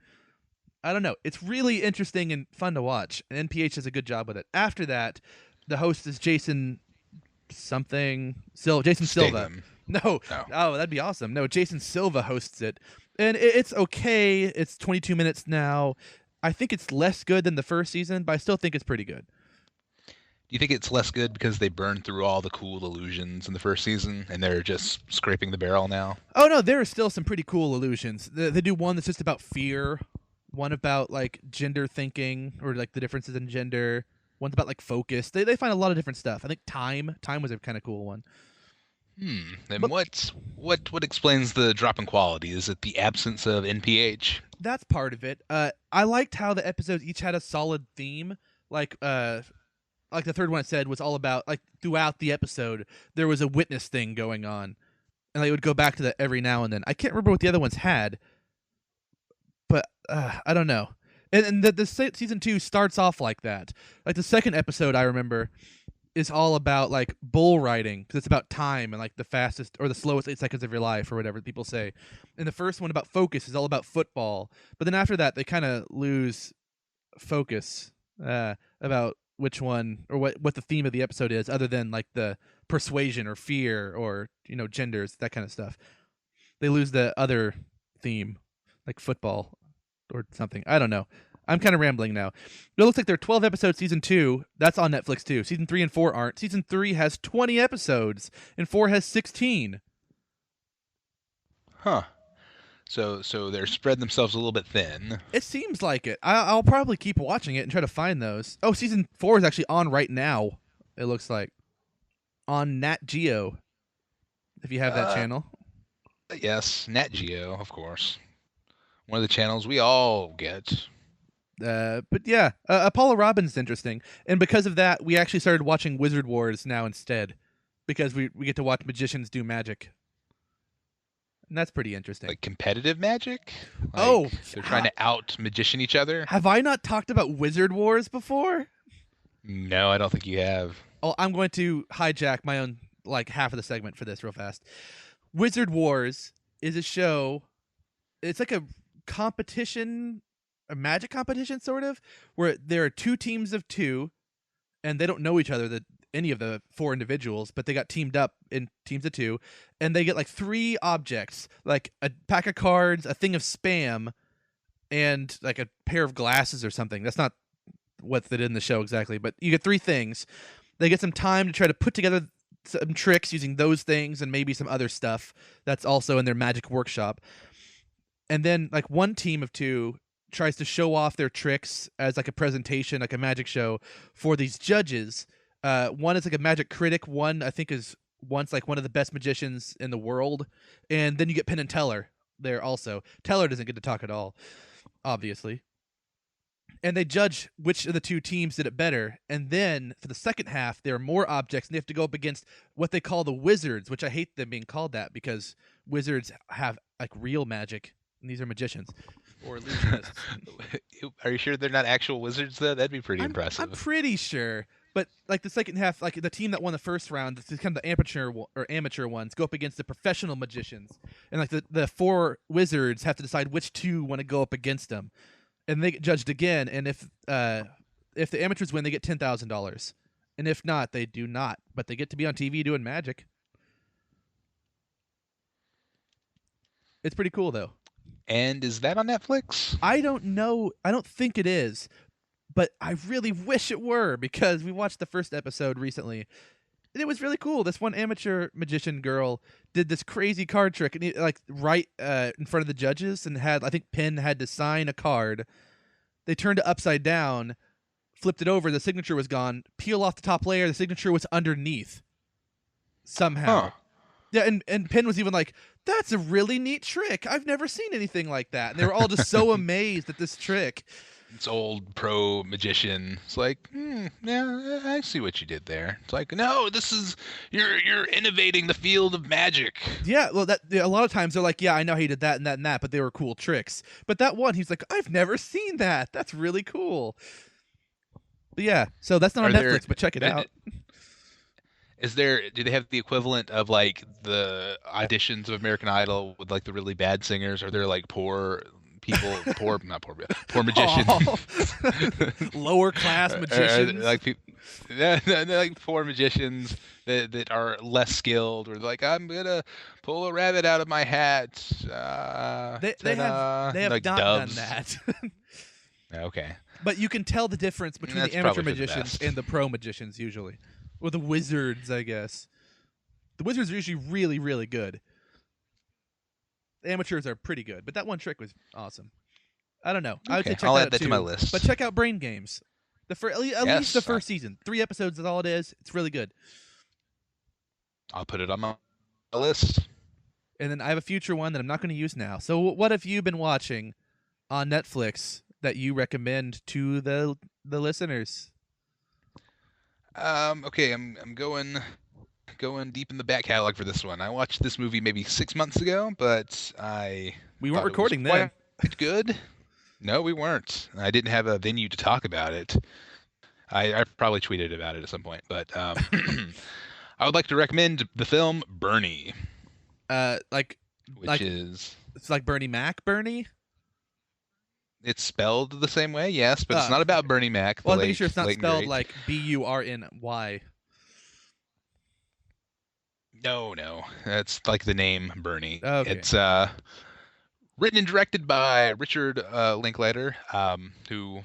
Speaker 3: I don't know. It's really interesting and fun to watch, and NPH does a good job with it. After that, the host is Jason Silva. No. Oh, that'd be awesome. No, Jason Silva hosts it, and it's okay. It's 22 minutes now. I think it's less good than the first season, but I still think it's pretty good.
Speaker 2: Do you think it's less good because they burned through all the cool illusions in the first season and they're just scraping the barrel now?
Speaker 3: Oh no, there are still some pretty cool illusions. They do one that's just about fear, one about like gender thinking or like the differences in gender, one's about like focus. They find a lot of different stuff. I think time was a kind of cool one.
Speaker 2: And what explains the drop in quality? Is it the absence of NPH?
Speaker 3: That's part of it. I liked how the episodes each had a solid theme. like the third one I said was all about like throughout the episode there was a witness thing going on, and they would go back to that every now and then. I can't remember what the other ones had, but I don't know. And the season 2 starts off like that. Like the second episode I remember is all about like bull riding because it's about time and like the fastest or the slowest 8 seconds of your life or whatever people say. And the first one about focus is all about football. But then after that they kind of lose focus about which one or what the theme of the episode is, other than like the persuasion or fear or genders, that kind of stuff. They lose the other theme, like football or something. I don't know. I'm kind of rambling now. It looks like they're 12 episodes season 2. That's on Netflix too. Season 3 and 4 aren't. Season 3 has 20 episodes and 4 has 16.
Speaker 2: Huh. So they're spreading themselves a little bit thin.
Speaker 3: It seems like it. I'll probably keep watching it and try to find those. Oh, season 4 is actually on right now. It looks like on Nat Geo. If you have that channel.
Speaker 2: Yes, Nat Geo, of course. One of the channels we all get.
Speaker 3: But yeah, Apollo Robbins is interesting, and because of that, we actually started watching Wizard Wars now instead, because we get to watch magicians do magic, and that's pretty interesting.
Speaker 2: Like competitive magic?
Speaker 3: Like
Speaker 2: they're trying to out magician each other?
Speaker 3: Have I not talked about Wizard Wars before?
Speaker 2: No, I don't think you have.
Speaker 3: Oh, I'm going to hijack my own like half of the segment for this real fast. Wizard Wars is a show. It's like a competition. A magic competition, sort of, where there are 2 teams of 2, and they don't know each other, any of the 4 individuals, but they got teamed up in teams of 2, and they get like 3 objects, like a pack of cards, a thing of spam, and like a pair of glasses or something. That's not what they did in the show exactly, but you get 3 things. They get some time to try to put together some tricks using those things and maybe some other stuff that's also in their magic workshop. And then like one team of 2 tries to show off their tricks as like a presentation, like a magic show for these judges. One is like a magic critic. One I think is once like one of the best magicians in the world. And then you get Penn and Teller there also. Teller doesn't get to talk at all, obviously. And they judge which of the 2 teams did it better. And then for the second half, there are more objects, and they have to go up against what they call the wizards, which I hate them being called that because wizards have like real magic, and these are magicians. Or illusionists.
Speaker 2: Are you sure they're not actual wizards, though? That'd be pretty impressive.
Speaker 3: I'm pretty sure. But like the second half, like the team that won the first round, it's kind of the amateur ones, go up against the professional magicians. And like the 4 wizards have to decide which 2 want to go up against them. And they get judged again. And if the amateurs win, they get $10,000. And if not, they do not. But they get to be on TV doing magic. It's pretty cool, though.
Speaker 2: And is that on Netflix?
Speaker 3: I don't know. I don't think it is, but I really wish it were because we watched the first episode recently, and it was really cool. This one amateur magician girl did this crazy card trick, and like right in front of the judges, and I think Penn had to sign a card. They turned it upside down, flipped it over. The signature was gone. Peel off the top layer. The signature was underneath. Somehow.
Speaker 2: Huh.
Speaker 3: Yeah, and Penn was even like, that's a really neat trick. I've never seen anything like that. And they were all just so amazed at this trick.
Speaker 2: It's old pro magician. It's like, yeah, I see what you did there. It's like, no, you're innovating the field of magic.
Speaker 3: Yeah, well, a lot of times they're like, yeah, I know how you did that and that and that, but they were cool tricks. But that one, he's like, I've never seen that. That's really cool. But yeah, so that's not on Netflix, but check it out.
Speaker 2: Do they have the equivalent of like the auditions of American Idol with like the really bad singers? Are there like poor people, poor magicians,
Speaker 3: lower class magicians,
Speaker 2: they're like poor magicians that are less skilled, or like I'm gonna pull a rabbit out of my hat.
Speaker 3: They have
Speaker 2: like
Speaker 3: not
Speaker 2: doves.
Speaker 3: done that.
Speaker 2: Okay,
Speaker 3: but you can tell the difference between the amateur magicians and the pro magicians usually. Or the wizards, I guess. The wizards are usually really, really good. The amateurs are pretty good, but that one trick was awesome. I don't know. I would say check
Speaker 2: I'll
Speaker 3: that
Speaker 2: add
Speaker 3: out
Speaker 2: that
Speaker 3: too.
Speaker 2: to my list.
Speaker 3: But check out Brain Games. At least the first season. 3 episodes is all it is. It's really good.
Speaker 2: I'll put it on my list.
Speaker 3: And then I have a future one that I'm not going to use now. So what have you been watching on Netflix that you recommend to the listeners?
Speaker 2: Okay, I'm going deep in the back catalog for this one. I watched this movie maybe 6 months ago, but I
Speaker 3: We weren't
Speaker 2: thought it was
Speaker 3: recording then.
Speaker 2: quite good. No, we weren't. I didn't have a venue to talk about it. I probably tweeted about it at some point, but I would like to recommend the film Bernie,
Speaker 3: Like
Speaker 2: which is
Speaker 3: it's like Bernie Mac, Bernie.
Speaker 2: it's spelled the same way, yes, but it's
Speaker 3: Oh,
Speaker 2: not about Bernie Mac, the
Speaker 3: Well, I'm
Speaker 2: late,
Speaker 3: making sure it's not
Speaker 2: late and
Speaker 3: spelled
Speaker 2: great.
Speaker 3: like Burny.
Speaker 2: No, that's like the name Bernie.
Speaker 3: Okay.
Speaker 2: It's written and directed by Richard Linklater, who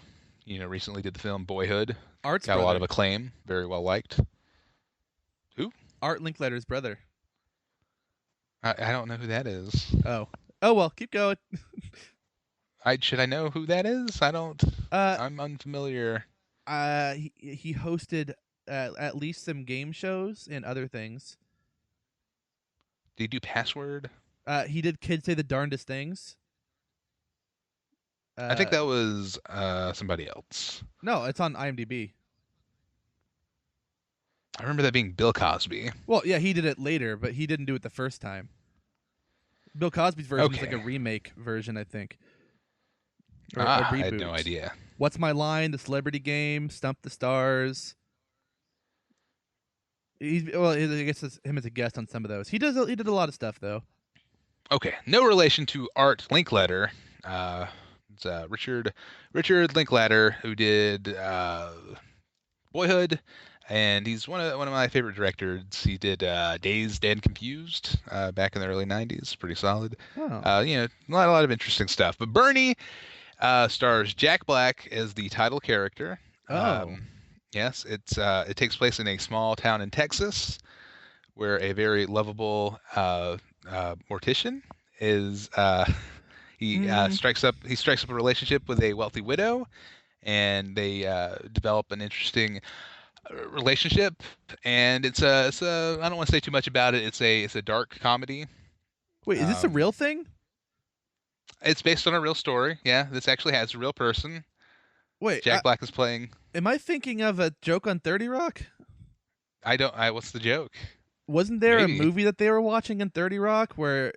Speaker 2: recently did the film Boyhood.
Speaker 3: Art's
Speaker 2: Got a lot of
Speaker 3: brother.
Speaker 2: acclaim, very well liked. Who?
Speaker 3: Art Linklater's brother.
Speaker 2: I don't know who that is.
Speaker 3: Oh well, keep going.
Speaker 2: Should I know who that is? I don't. I'm unfamiliar.
Speaker 3: He hosted at least some game shows and other things.
Speaker 2: Did he do Password?
Speaker 3: He did Kids Say the Darndest Things.
Speaker 2: I think that was somebody else.
Speaker 3: No, it's on IMDb.
Speaker 2: I remember that being Bill Cosby.
Speaker 3: Well, yeah, he did it later, but he didn't do it the first time. Bill Cosby's version is like a
Speaker 2: Okay.
Speaker 3: remake version, I think. Or
Speaker 2: I
Speaker 3: a
Speaker 2: had no
Speaker 3: reboot.
Speaker 2: idea.
Speaker 3: What's My Line? The Celebrity Game, Stump the Stars. I guess it's him as a guest on some of those. He did a lot of stuff though.
Speaker 2: Okay, no relation to Art Linklater. It's Richard Linklater, who did Boyhood, and he's one of my favorite directors. He did Dazed and Confused back in the early '90s. Pretty solid.
Speaker 3: Oh.
Speaker 2: A lot of interesting stuff. But Bernie stars Jack Black as the title character.
Speaker 3: Oh.
Speaker 2: Yes, it takes place in a small town in Texas, where a very lovable mortician is he strikes up a relationship with a wealthy widow, and they develop an interesting relationship. And it's a I don't want to say too much about it. It's a dark comedy.
Speaker 3: Wait, is this a real thing?
Speaker 2: It's based on a real story. Yeah, this actually has a real person.
Speaker 3: Wait,
Speaker 2: Jack Black is playing.
Speaker 3: Am I thinking of a joke on 30 Rock?
Speaker 2: What's the joke?
Speaker 3: Wasn't there
Speaker 2: Maybe.
Speaker 3: a movie that they were watching in 30 Rock where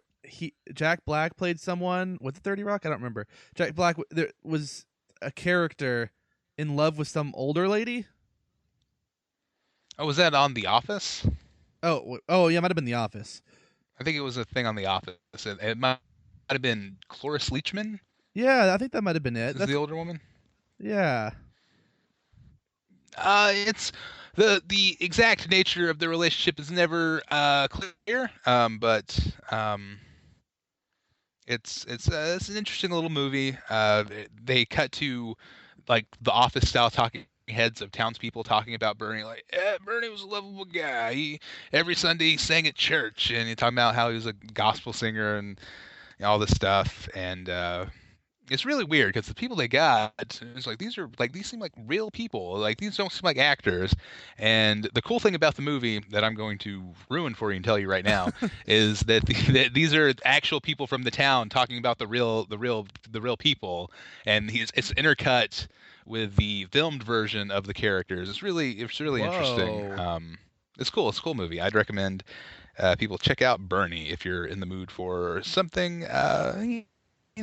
Speaker 3: Jack Black played someone? Was it 30 Rock? I don't remember. Jack Black there was a character in love with some older lady.
Speaker 2: Oh, was that on The Office?
Speaker 3: Oh, yeah, it might have been The Office.
Speaker 2: I think it was a thing on The Office. It might have been Cloris Leachman.
Speaker 3: Yeah, I think that might have been it.
Speaker 2: Is the older woman?
Speaker 3: Yeah.
Speaker 2: It's the exact nature of the relationship is never clear. But it's an interesting little movie. They cut to like the Office style talking heads of townspeople talking about Bernie, like, Bernie was a lovable guy. Every Sunday he sang at church, and he talking about how he was a gospel singer and all this stuff. And it's really weird because the people they got, it's like these seem like real people. Like these don't seem like actors. And the cool thing about the movie that I'm going to ruin for you and tell you right now is that that these are actual people from the town talking about the real people, and it's intercut with the filmed version of the characters. It's really interesting. It's cool. It's a cool movie. I'd recommend people check out Bernie if you're in the mood for something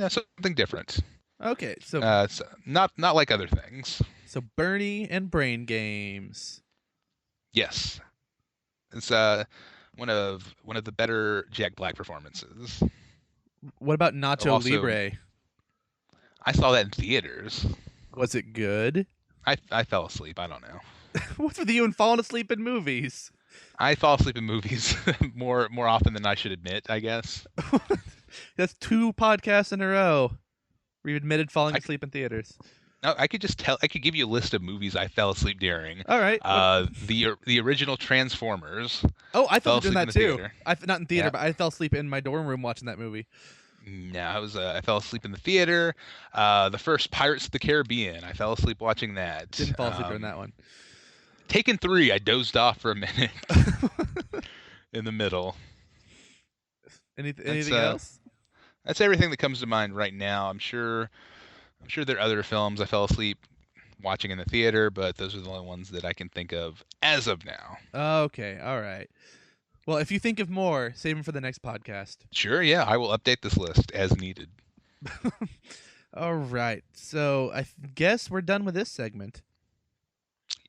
Speaker 2: something different.
Speaker 3: Okay, so
Speaker 2: It's not like other things.
Speaker 3: so Bernie and Brain Games.
Speaker 2: Yes, it's one of the better Jack Black performances.
Speaker 3: What about Nacho
Speaker 2: Also-
Speaker 3: Libre?
Speaker 2: I saw that in theaters.
Speaker 3: Was it good?
Speaker 2: I fell asleep. I don't know.
Speaker 3: What's with you and falling asleep in movies?
Speaker 2: I fall asleep in movies more often than I should admit, I guess.
Speaker 3: That's 2 podcasts in a row. We've admitted falling asleep in theaters.
Speaker 2: No, I could give you a list of movies I fell asleep during.
Speaker 3: All right.
Speaker 2: The original Transformers.
Speaker 3: Oh, I
Speaker 2: fell
Speaker 3: fell asleep in that
Speaker 2: asleep in
Speaker 3: too.
Speaker 2: the theater.
Speaker 3: Not in theater,
Speaker 2: Yeah.
Speaker 3: but I fell asleep in my dorm room watching that movie.
Speaker 2: No, I fell asleep in the theater. The first Pirates of the Caribbean, I fell asleep watching that.
Speaker 3: Didn't fall asleep during that one.
Speaker 2: Taken 3, I dozed off for a minute in the middle.
Speaker 3: Anything else?
Speaker 2: That's everything that comes to mind right now. I'm sure there are other films I fell asleep watching in the theater, but those are the only ones that I can think of as of now.
Speaker 3: Okay, all right. Well, if you think of more, save them for the next podcast.
Speaker 2: Sure, yeah, I will update this list as needed.
Speaker 3: All right. So I guess we're done with this segment.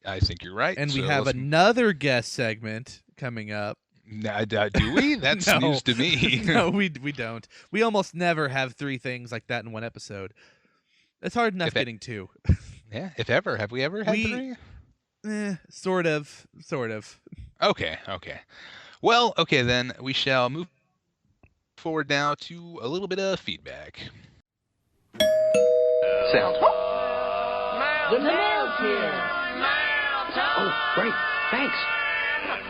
Speaker 2: I think you're right.
Speaker 3: And we
Speaker 2: so
Speaker 3: have
Speaker 2: let's-
Speaker 3: another guest segment coming up.
Speaker 2: Do we? That's
Speaker 3: No.
Speaker 2: news to me.
Speaker 3: No, we don't. We almost never have 3 things like that in one episode. It's hard enough
Speaker 2: If it-
Speaker 3: getting 2.
Speaker 2: Yeah, if ever. Have we ever had
Speaker 3: We-
Speaker 2: 3?
Speaker 3: Sort of.
Speaker 2: Okay. Well, okay, then we shall move forward now to a little bit of feedback.
Speaker 8: Sound.
Speaker 4: The mail's here.
Speaker 9: Oh, great. Thanks.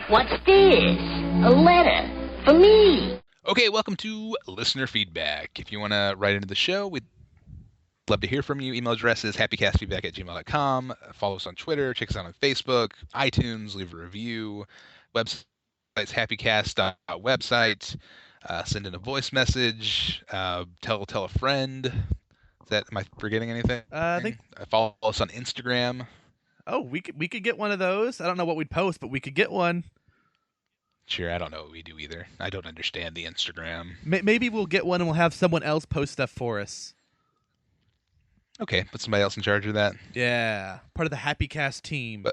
Speaker 10: What's this? A letter for me.
Speaker 2: Okay, welcome to listener feedback. If you want to write into the show, we'd love to hear from you. Email address is happycastfeedback@gmail.com. Follow us on Twitter. Check us out on Facebook, iTunes. Leave a review. Website's happycast.website. Send in a voice message. Tell a friend. Am I forgetting anything?
Speaker 3: I think.
Speaker 2: Follow us on Instagram.
Speaker 3: Oh, we could get one of those. I don't know what we'd post, but we could get one.
Speaker 2: Sure, I don't know what we do either. I don't understand the Instagram.
Speaker 3: Maybe we'll get one and we'll have someone else post stuff for us.
Speaker 2: Okay, put somebody else in charge of that.
Speaker 3: Yeah, part of the HappyCast team.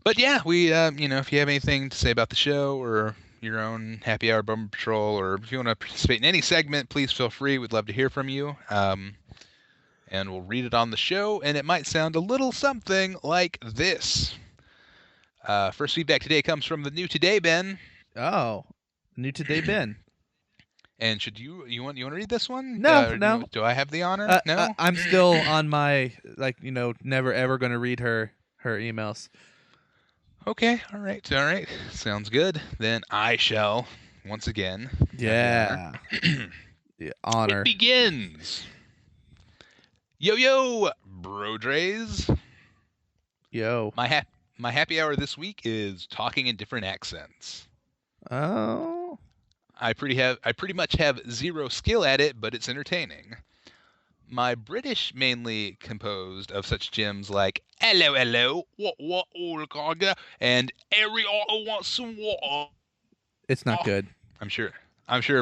Speaker 2: But yeah, we, if you have anything to say about the show or your own Happy Hour Bumper Patrol, or if you want to participate in any segment, please feel free. We'd love to hear from you. And we'll read it on the show, and it might sound a little something like this. First feedback today comes from the New Today Ben.
Speaker 3: Oh, New Today Ben.
Speaker 2: And should you want to read this one?
Speaker 3: No, no.
Speaker 2: Do I have the honor? No.
Speaker 3: I'm still on my never ever going to read her emails.
Speaker 2: Okay, all right. Sounds good. Then I shall once again.
Speaker 3: Yeah. Honor.
Speaker 2: It begins. Yo, Brodres.
Speaker 3: Yo.
Speaker 2: My happy hour this week is talking in different accents.
Speaker 3: Oh.
Speaker 2: I pretty much have zero skill at it, but it's entertaining. My British mainly composed of such gems like hello, what all gaga, and every auto wants some water.
Speaker 3: It's not good.
Speaker 2: I'm sure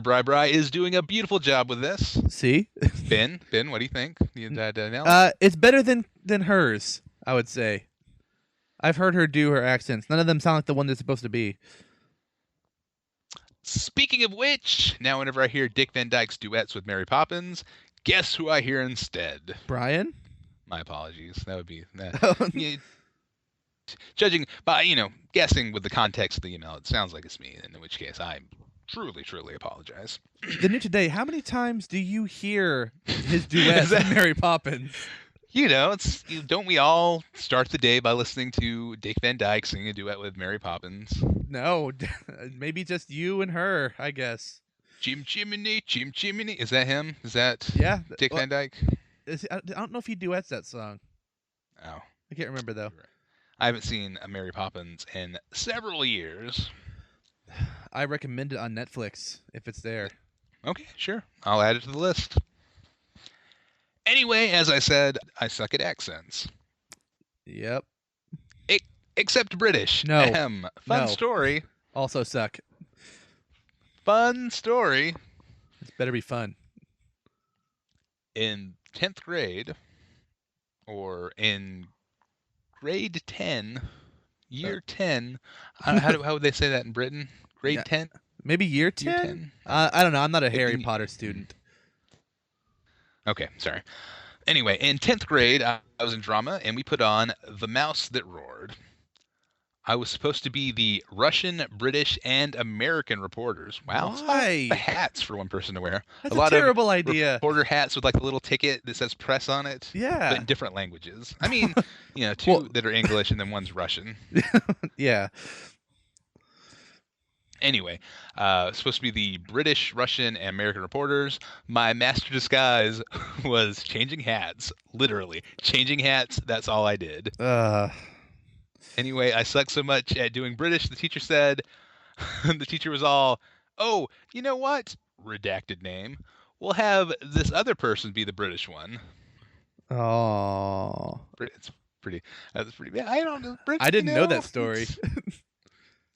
Speaker 2: Bri is doing a beautiful job with this.
Speaker 3: See?
Speaker 2: Ben, what do you think? Nail?
Speaker 3: It's better than hers, I would say. I've heard her do her accents. None of them sound like the one they're supposed to be.
Speaker 2: Speaking of which, now whenever I hear Dick Van Dyke's duets with Mary Poppins, guess who I hear instead?
Speaker 3: Brian?
Speaker 2: My apologies. That would be that. Yeah, judging by, guessing with the context of the email, it sounds like it's me, in which case I truly apologize.
Speaker 3: The New Today, how many times do you hear his duets with Mary Poppins?
Speaker 2: Don't we all start the day by listening to Dick Van Dyke singing a duet with Mary Poppins?
Speaker 3: No, maybe just you and her, I guess.
Speaker 2: Chim chimney, chim chimney. Is that him? Is that Dick Van Dyke?
Speaker 3: I don't know if he duets that song.
Speaker 2: Oh.
Speaker 3: I can't remember, though.
Speaker 2: I haven't seen a Mary Poppins in several years.
Speaker 3: I recommend it on Netflix, if it's there.
Speaker 2: Okay, sure. I'll add it to the list. Anyway, as I said, I suck at accents.
Speaker 3: Yep.
Speaker 2: Except British.
Speaker 3: No.
Speaker 2: Fun story.
Speaker 3: Also suck.
Speaker 2: Fun story.
Speaker 3: This better be fun.
Speaker 2: In 10th grade, or in grade 10, year 10, how would they say that in Britain? Grade 10?
Speaker 3: Maybe year 10? I don't know. I'm not a Harry Potter student.
Speaker 2: Okay, sorry. Anyway, in 10th grade, I was in drama, and we put on The Mouse That Roared. I was supposed to be the Russian, British, and American reporters. Wow.
Speaker 3: Why?
Speaker 2: The hats for one person to wear.
Speaker 3: That's
Speaker 2: a lot
Speaker 3: terrible
Speaker 2: of
Speaker 3: idea.
Speaker 2: Reporter hats with like a little ticket that says press on it.
Speaker 3: Yeah.
Speaker 2: But in different languages. I mean, two that are English and then one's Russian.
Speaker 3: Yeah.
Speaker 2: Anyway, supposed to be the British, Russian, and American reporters. My master disguise was changing hats. Literally. Changing hats, that's all I did. Anyway, I suck so much at doing British, the teacher said, the teacher was all, oh, you know what? Redacted name. We'll have this other person be the British one.
Speaker 3: Oh,
Speaker 2: It's pretty. That's pretty. Yeah, I don't know. Brits,
Speaker 3: I didn't know that
Speaker 2: it's-
Speaker 3: story.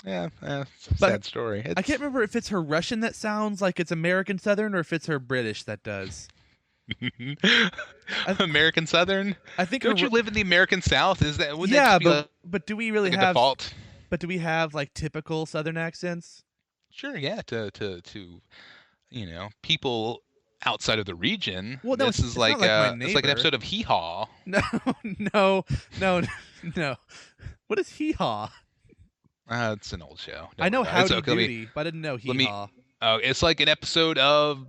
Speaker 2: Yeah, it's a
Speaker 3: But
Speaker 2: sad story.
Speaker 3: I can't remember if it's her Russian that sounds like it's American Southern or if it's her British that does.
Speaker 2: American Southern.
Speaker 3: I think
Speaker 2: Don't you live in the American South? Is that wouldn't
Speaker 3: yeah,
Speaker 2: that just be
Speaker 3: but do we really
Speaker 2: like a
Speaker 3: have
Speaker 2: default?
Speaker 3: But do we have like typical Southern accents?
Speaker 2: Sure, yeah. To people outside of the region.
Speaker 3: Well, no,
Speaker 2: this is
Speaker 3: it's
Speaker 2: like,
Speaker 3: not like my
Speaker 2: it's like an
Speaker 3: neighbor.
Speaker 2: episode of Hee Haw.
Speaker 3: No. What is hee haw?
Speaker 2: It's an old show.
Speaker 3: I know
Speaker 2: Don't worry about it.
Speaker 3: Howdy
Speaker 2: It's okay.
Speaker 3: Doody, but I didn't know hee haw.
Speaker 2: Oh, it's like an episode of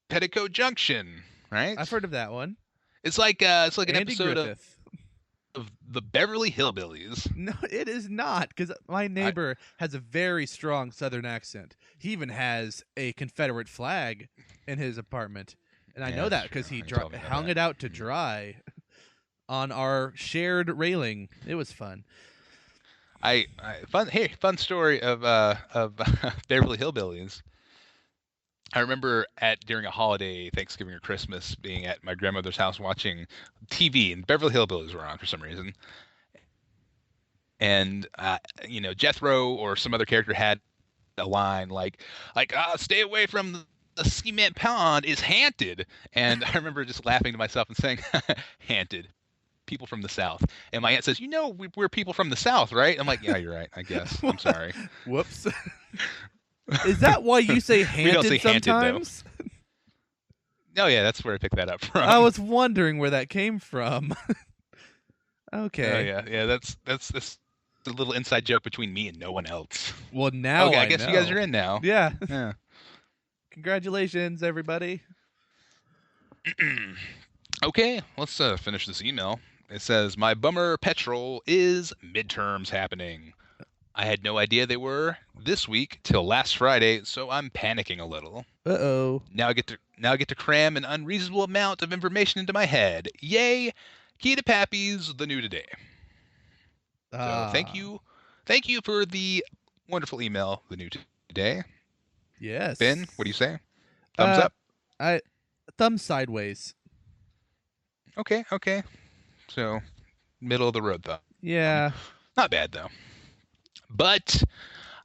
Speaker 2: Petticoat Junction, right?
Speaker 3: I've heard of that one.
Speaker 2: It's like an
Speaker 3: Andy
Speaker 2: episode
Speaker 3: Griffith.
Speaker 2: of the Beverly Hillbillies.
Speaker 3: No, it is not, because my neighbor has a very strong Southern accent. He even has a Confederate flag in his apartment, and I
Speaker 2: Yeah,
Speaker 3: know that
Speaker 2: that's
Speaker 3: because
Speaker 2: true.
Speaker 3: he
Speaker 2: You told me
Speaker 3: hung
Speaker 2: that.
Speaker 3: it out to dry on our shared railing. It was fun.
Speaker 2: Fun story of Beverly Hillbillies. I remember during a holiday, Thanksgiving or Christmas, being at my grandmother's house watching TV, and Beverly Hillbillies were on for some reason. And Jethro or some other character had a line like stay away from the cement pond is haunted. And I remember just laughing to myself and saying, haunted. People from the South. And my aunt says, we're people from the South, right? I'm like, yeah, you're right, I guess. I'm sorry.
Speaker 3: Whoops. Is that why you say
Speaker 2: We don't say
Speaker 3: haunted
Speaker 2: haunted, though.
Speaker 3: sometimes?
Speaker 2: Oh, yeah, that's where I picked that up from.
Speaker 3: I was wondering where that came from. Okay.
Speaker 2: Oh, yeah. That's a little inside joke between me and no one else.
Speaker 3: Well, now
Speaker 2: Okay, I
Speaker 3: I
Speaker 2: guess
Speaker 3: know.
Speaker 2: you guys are in now.
Speaker 3: Yeah.
Speaker 2: Yeah.
Speaker 3: Congratulations, everybody.
Speaker 2: Okay, let's finish this email. It says, my bummer petrol is midterms happening. I had no idea they were this week till last Friday, so I'm panicking a little.
Speaker 3: Uh-oh.
Speaker 2: Now I get to cram an unreasonable amount of information into my head. Yay! Key to Pappy's the new today. So thank you for the wonderful email, the new today.
Speaker 3: Yes.
Speaker 2: Ben, what do you say? Thumbs up.
Speaker 3: Thumb sideways.
Speaker 2: Okay. So middle of the road though.
Speaker 3: Yeah.
Speaker 2: Not bad though. But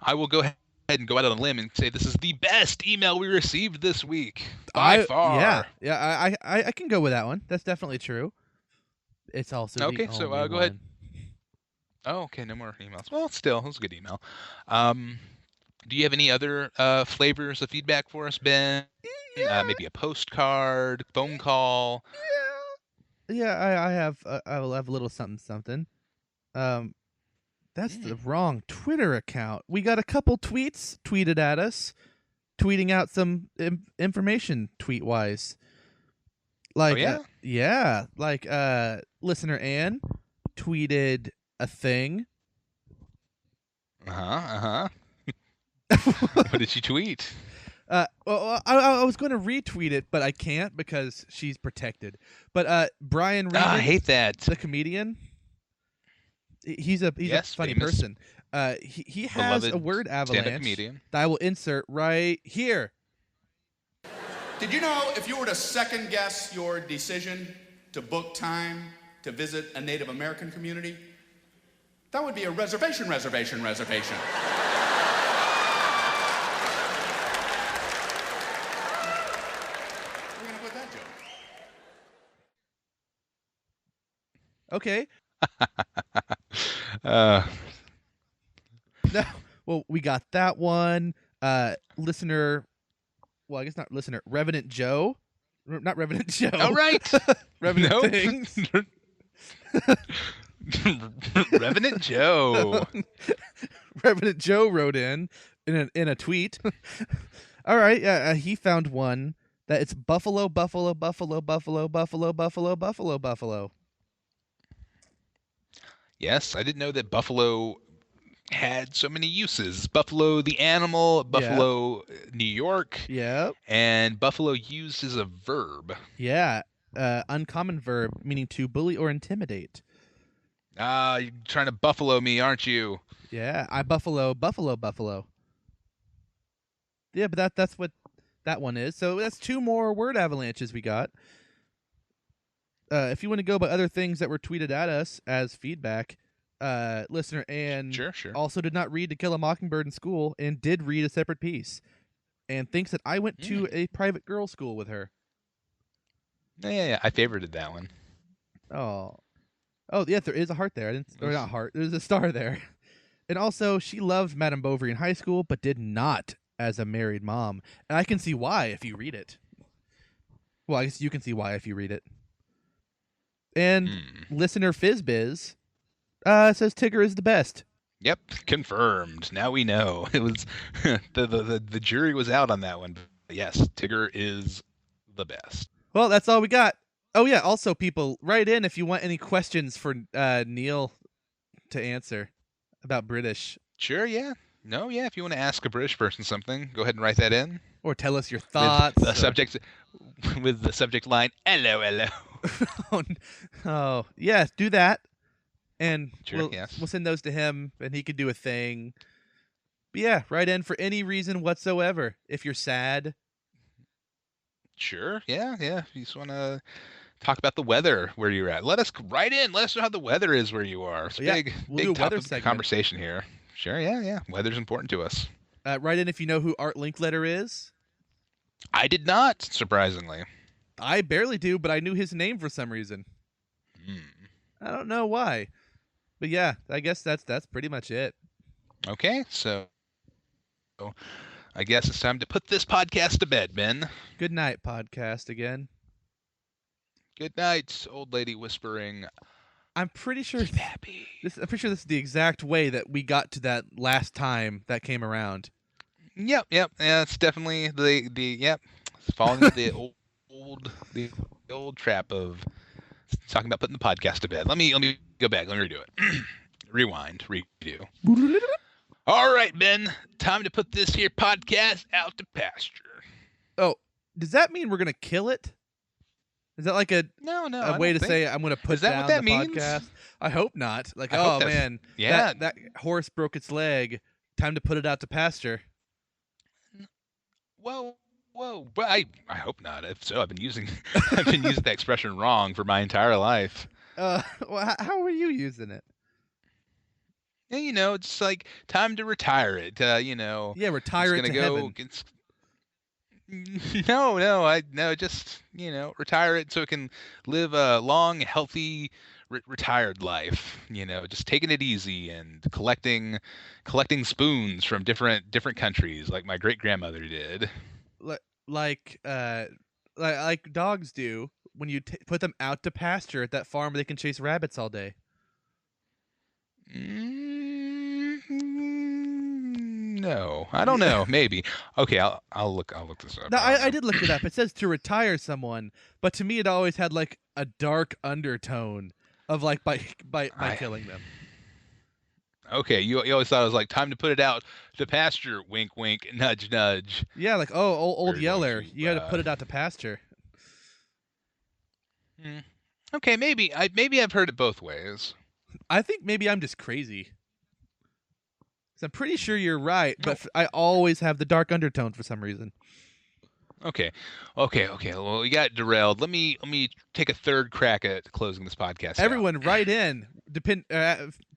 Speaker 2: I will go ahead and go out on a limb and say this is the best email we received this week by far.
Speaker 3: Yeah. I can go with that one. That's definitely true. It's also
Speaker 2: Okay.
Speaker 3: the
Speaker 2: So
Speaker 3: only
Speaker 2: go ahead.
Speaker 3: one.
Speaker 2: Oh, okay. No more emails. Well, still, it was a good email. Do you have any other flavors of feedback for us, Ben?
Speaker 3: Yeah.
Speaker 2: Maybe a postcard, phone call.
Speaker 3: Yeah, I will have a little something. That's the wrong Twitter account. We got a couple tweets tweeted at us, tweeting out some information tweet-wise. Like, like listener Ann tweeted a thing.
Speaker 2: What did she tweet?
Speaker 3: Well, I was going to retweet it, but I can't because she's protected. But Brian Regan,
Speaker 2: I hate that.
Speaker 3: The comedian. He's a funny
Speaker 2: famous,
Speaker 3: person. He has a word avalanche
Speaker 2: comedian
Speaker 3: that I will insert right here.
Speaker 11: Did you know if you were to second guess your decision to book time to visit a Native American community, that would be a reservation. We're gonna put that joke.
Speaker 3: Okay. Well, we got that one. Listener, well, I guess not listener. Revenant Joe, not Revenant Joe.
Speaker 2: Oh, right.
Speaker 3: Revenant Things.
Speaker 2: Revenant Joe.
Speaker 3: Revenant Joe wrote in a tweet. All right, he found one that it's Buffalo.
Speaker 2: Yes, I didn't know that buffalo had so many uses. Buffalo the animal, Buffalo New York.
Speaker 3: Yep.
Speaker 2: And buffalo used as a verb.
Speaker 3: Yeah. Uncommon verb meaning to bully or intimidate.
Speaker 2: You're trying to buffalo me, aren't you?
Speaker 3: Yeah, I buffalo. Yeah, but that's what that one is. So that's two more word avalanches we got. if you want to go by other things that were tweeted at us as feedback, listener Anne
Speaker 2: Sure.
Speaker 3: also did not read To Kill a Mockingbird in school and did read a separate piece, and thinks that I went to a private girls' school with her.
Speaker 2: Yeah. I favorited that one.
Speaker 3: Oh, yeah, there is a heart there. Or not heart. There's a star there. And also, she loved Madame Bovary in high school, but did not as a married mom. And I can see why if you read it. Well, I guess you can see why if you read it. And listener Fizzbiz says Tigger is the best.
Speaker 2: Yep, confirmed. Now we know. It was the jury was out on that one. But yes, Tigger is the best.
Speaker 3: Well, that's all we got. Oh yeah, also people, write in if you want any questions for Neil to answer about British.
Speaker 2: Sure, yeah. No, yeah, if you want to ask a British person something, go ahead and write that in.
Speaker 3: Or tell us your thoughts.
Speaker 2: With the subject line, hello.
Speaker 3: Oh, yes, do that. And
Speaker 2: sure,
Speaker 3: we'll send those to him, and he could do a thing. But yeah, write in for any reason whatsoever. If you're sad.
Speaker 2: Sure, yeah. If you just want to talk about the weather where you're at, let us write in. Let us know how the weather is where you are. It's big topic of conversation here. Sure, yeah. Weather's important to us.
Speaker 3: Write in if you know who Art Linkletter is.
Speaker 2: I did not, surprisingly.
Speaker 3: I barely do, but I knew his name for some reason. I don't know why. But yeah, I guess that's pretty much it.
Speaker 2: Okay, so I guess it's time to put this podcast to bed, Ben.
Speaker 3: Good night, podcast again.
Speaker 2: Good night, old lady whispering.
Speaker 3: I'm pretty sure
Speaker 2: keep happy.
Speaker 3: I'm pretty sure this is the exact way that we got to that last time that came around.
Speaker 2: Yep. Yeah, it's definitely the falling into the old trap of talking about putting the podcast to bed. Let me go back. Let me redo it. Rewind. Redo. All right, Ben. Time to put this here podcast out to pasture.
Speaker 3: Oh, does that mean we're gonna kill it? Is that like a way to say I'm going to put down the podcast? I hope not. Like, oh man, that horse broke its leg. Time to put it out to pasture.
Speaker 2: Whoa! But I hope not. If so, I've been using that expression wrong for my entire life.
Speaker 3: Well, how are you using it?
Speaker 2: Yeah, it's like time to retire it.
Speaker 3: Yeah, retire it to heaven.
Speaker 2: No, just retire it so it can live a long, healthy, retired life. Just taking it easy and collecting spoons from different countries, like my great grandmother did.
Speaker 3: Like dogs do when you put them out to pasture at that farm where they can chase rabbits all day.
Speaker 2: No, I don't know. Maybe. Okay, I'll look this up.
Speaker 3: No, I did look it up. It says to retire someone, but to me it always had like a dark undertone of like by killing them.
Speaker 2: Okay, you always thought it was like time to put it out to pasture. Wink, wink, nudge, nudge.
Speaker 3: Yeah, like old Yeller, you got to put it out to pasture.
Speaker 2: Okay, maybe I've heard it both ways.
Speaker 3: I think maybe I'm just crazy. I'm pretty sure you're right, but I always have the dark undertone for some reason.
Speaker 2: Okay. Well, we got derailed. Let me take a third crack at closing this podcast.
Speaker 3: Everyone, write in,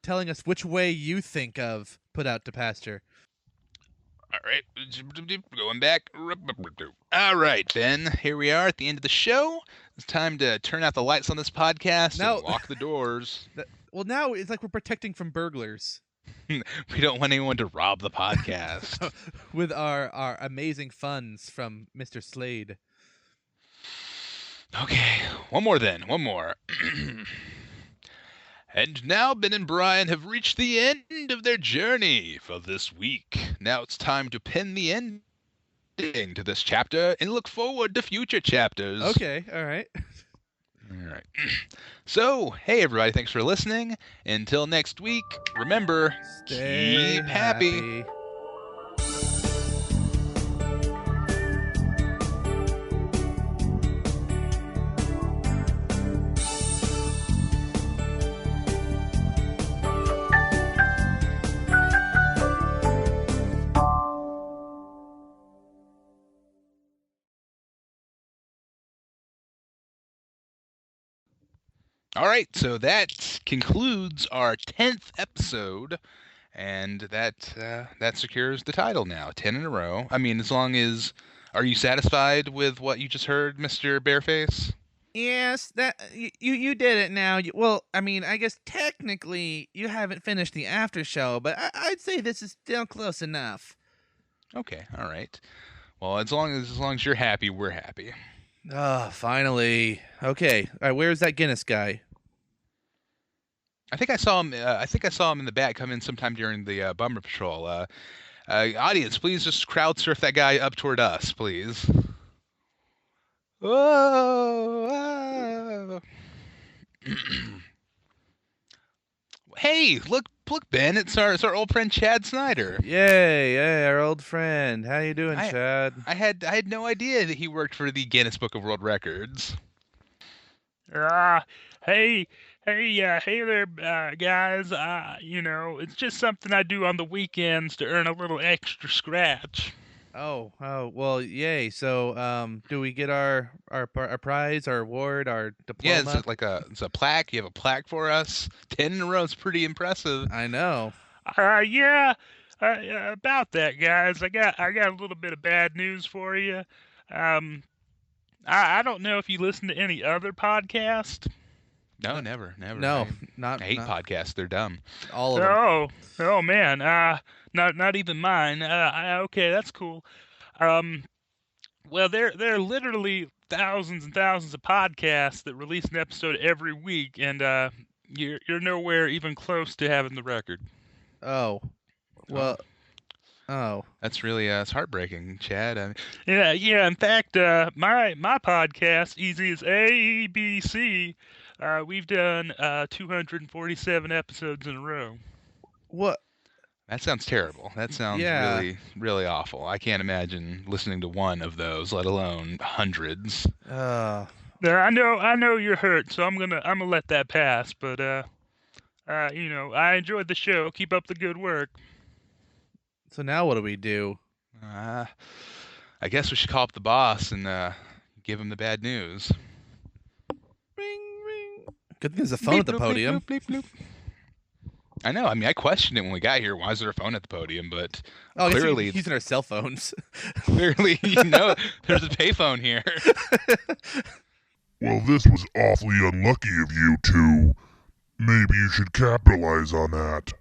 Speaker 3: telling us which way you think of put out to pasture.
Speaker 2: All right, going back. All right, Ben. Here we are at the end of the show. It's time to turn out the lights on this podcast and lock the doors.
Speaker 3: Well, now it's like we're protecting from burglars.
Speaker 2: We don't want anyone to rob the podcast.
Speaker 3: With our amazing funds from Mr. Slade.
Speaker 2: Okay, one more. And now Ben and Brian have reached the end of their journey for this week. Now it's time to pen the ending to this chapter and look forward to future chapters.
Speaker 3: Okay, all right.
Speaker 2: All right. So, hey everybody, thanks for listening. Until next week, remember, keep happy. All right, so that concludes our 10th episode, and that secures the title now, 10 in a row. I mean, as long as... Are you satisfied with what you just heard, Mr. Bareface?
Speaker 3: Yes, that you did it now. Well, I mean, I guess technically you haven't finished the after show, but I'd say this is still close enough.
Speaker 2: Okay, all right. Well, as long as you're happy, we're happy.
Speaker 3: Finally. Okay, all right. Where's that Guinness guy?
Speaker 2: I think I saw him. I think I saw him in the back come in sometime during the bumper patrol. Audience, please just crowd surf that guy up toward us, please. Whoa! Hey, look, Ben! It's our old friend Chad Snyder.
Speaker 3: Yay, our old friend. How you doing, Chad?
Speaker 2: I had no idea that he worked for the Guinness Book of World Records.
Speaker 5: Hey there, guys. It's just something I do on the weekends to earn a little extra scratch.
Speaker 3: Oh, well, yay. So, do we get our prize, our award, our diploma?
Speaker 2: Yeah, it's a plaque. You have a plaque for us. 10 in a row is pretty impressive.
Speaker 3: I know.
Speaker 5: Yeah. About that, guys. I got a little bit of bad news for you. I don't know if you listen to any other podcast.
Speaker 2: No, never.
Speaker 3: No,
Speaker 2: I hate podcasts. They're dumb.
Speaker 3: All of them.
Speaker 5: Oh man. Not even mine. Okay, that's cool. Well, there are literally thousands and thousands of podcasts that release an episode every week, and you're nowhere even close to having the record.
Speaker 3: Oh. Well. Oh.
Speaker 2: That's really it's heartbreaking, Chad.
Speaker 5: Yeah. In fact, my podcast, Easy as ABC, we've done 247 episodes in a row.
Speaker 3: What?
Speaker 2: That sounds terrible. That sounds really, really awful. I can't imagine listening to one of those, let alone hundreds.
Speaker 5: I know you're hurt, so I'm gonna let that pass. But I enjoyed the show. Keep up the good work.
Speaker 3: So now what do we do?
Speaker 2: I guess we should call up the boss and give him the bad news.
Speaker 3: Ring, ring. Good thing there's a phone at the podium.
Speaker 2: Bleep, bleep, bleep. I know. I mean, I questioned it when we got here. Why is there a phone at the podium? But clearly,
Speaker 3: using our cell phones.
Speaker 2: Clearly, there's a payphone here.
Speaker 7: Well, this was awfully unlucky of you two. Maybe you should capitalize on that.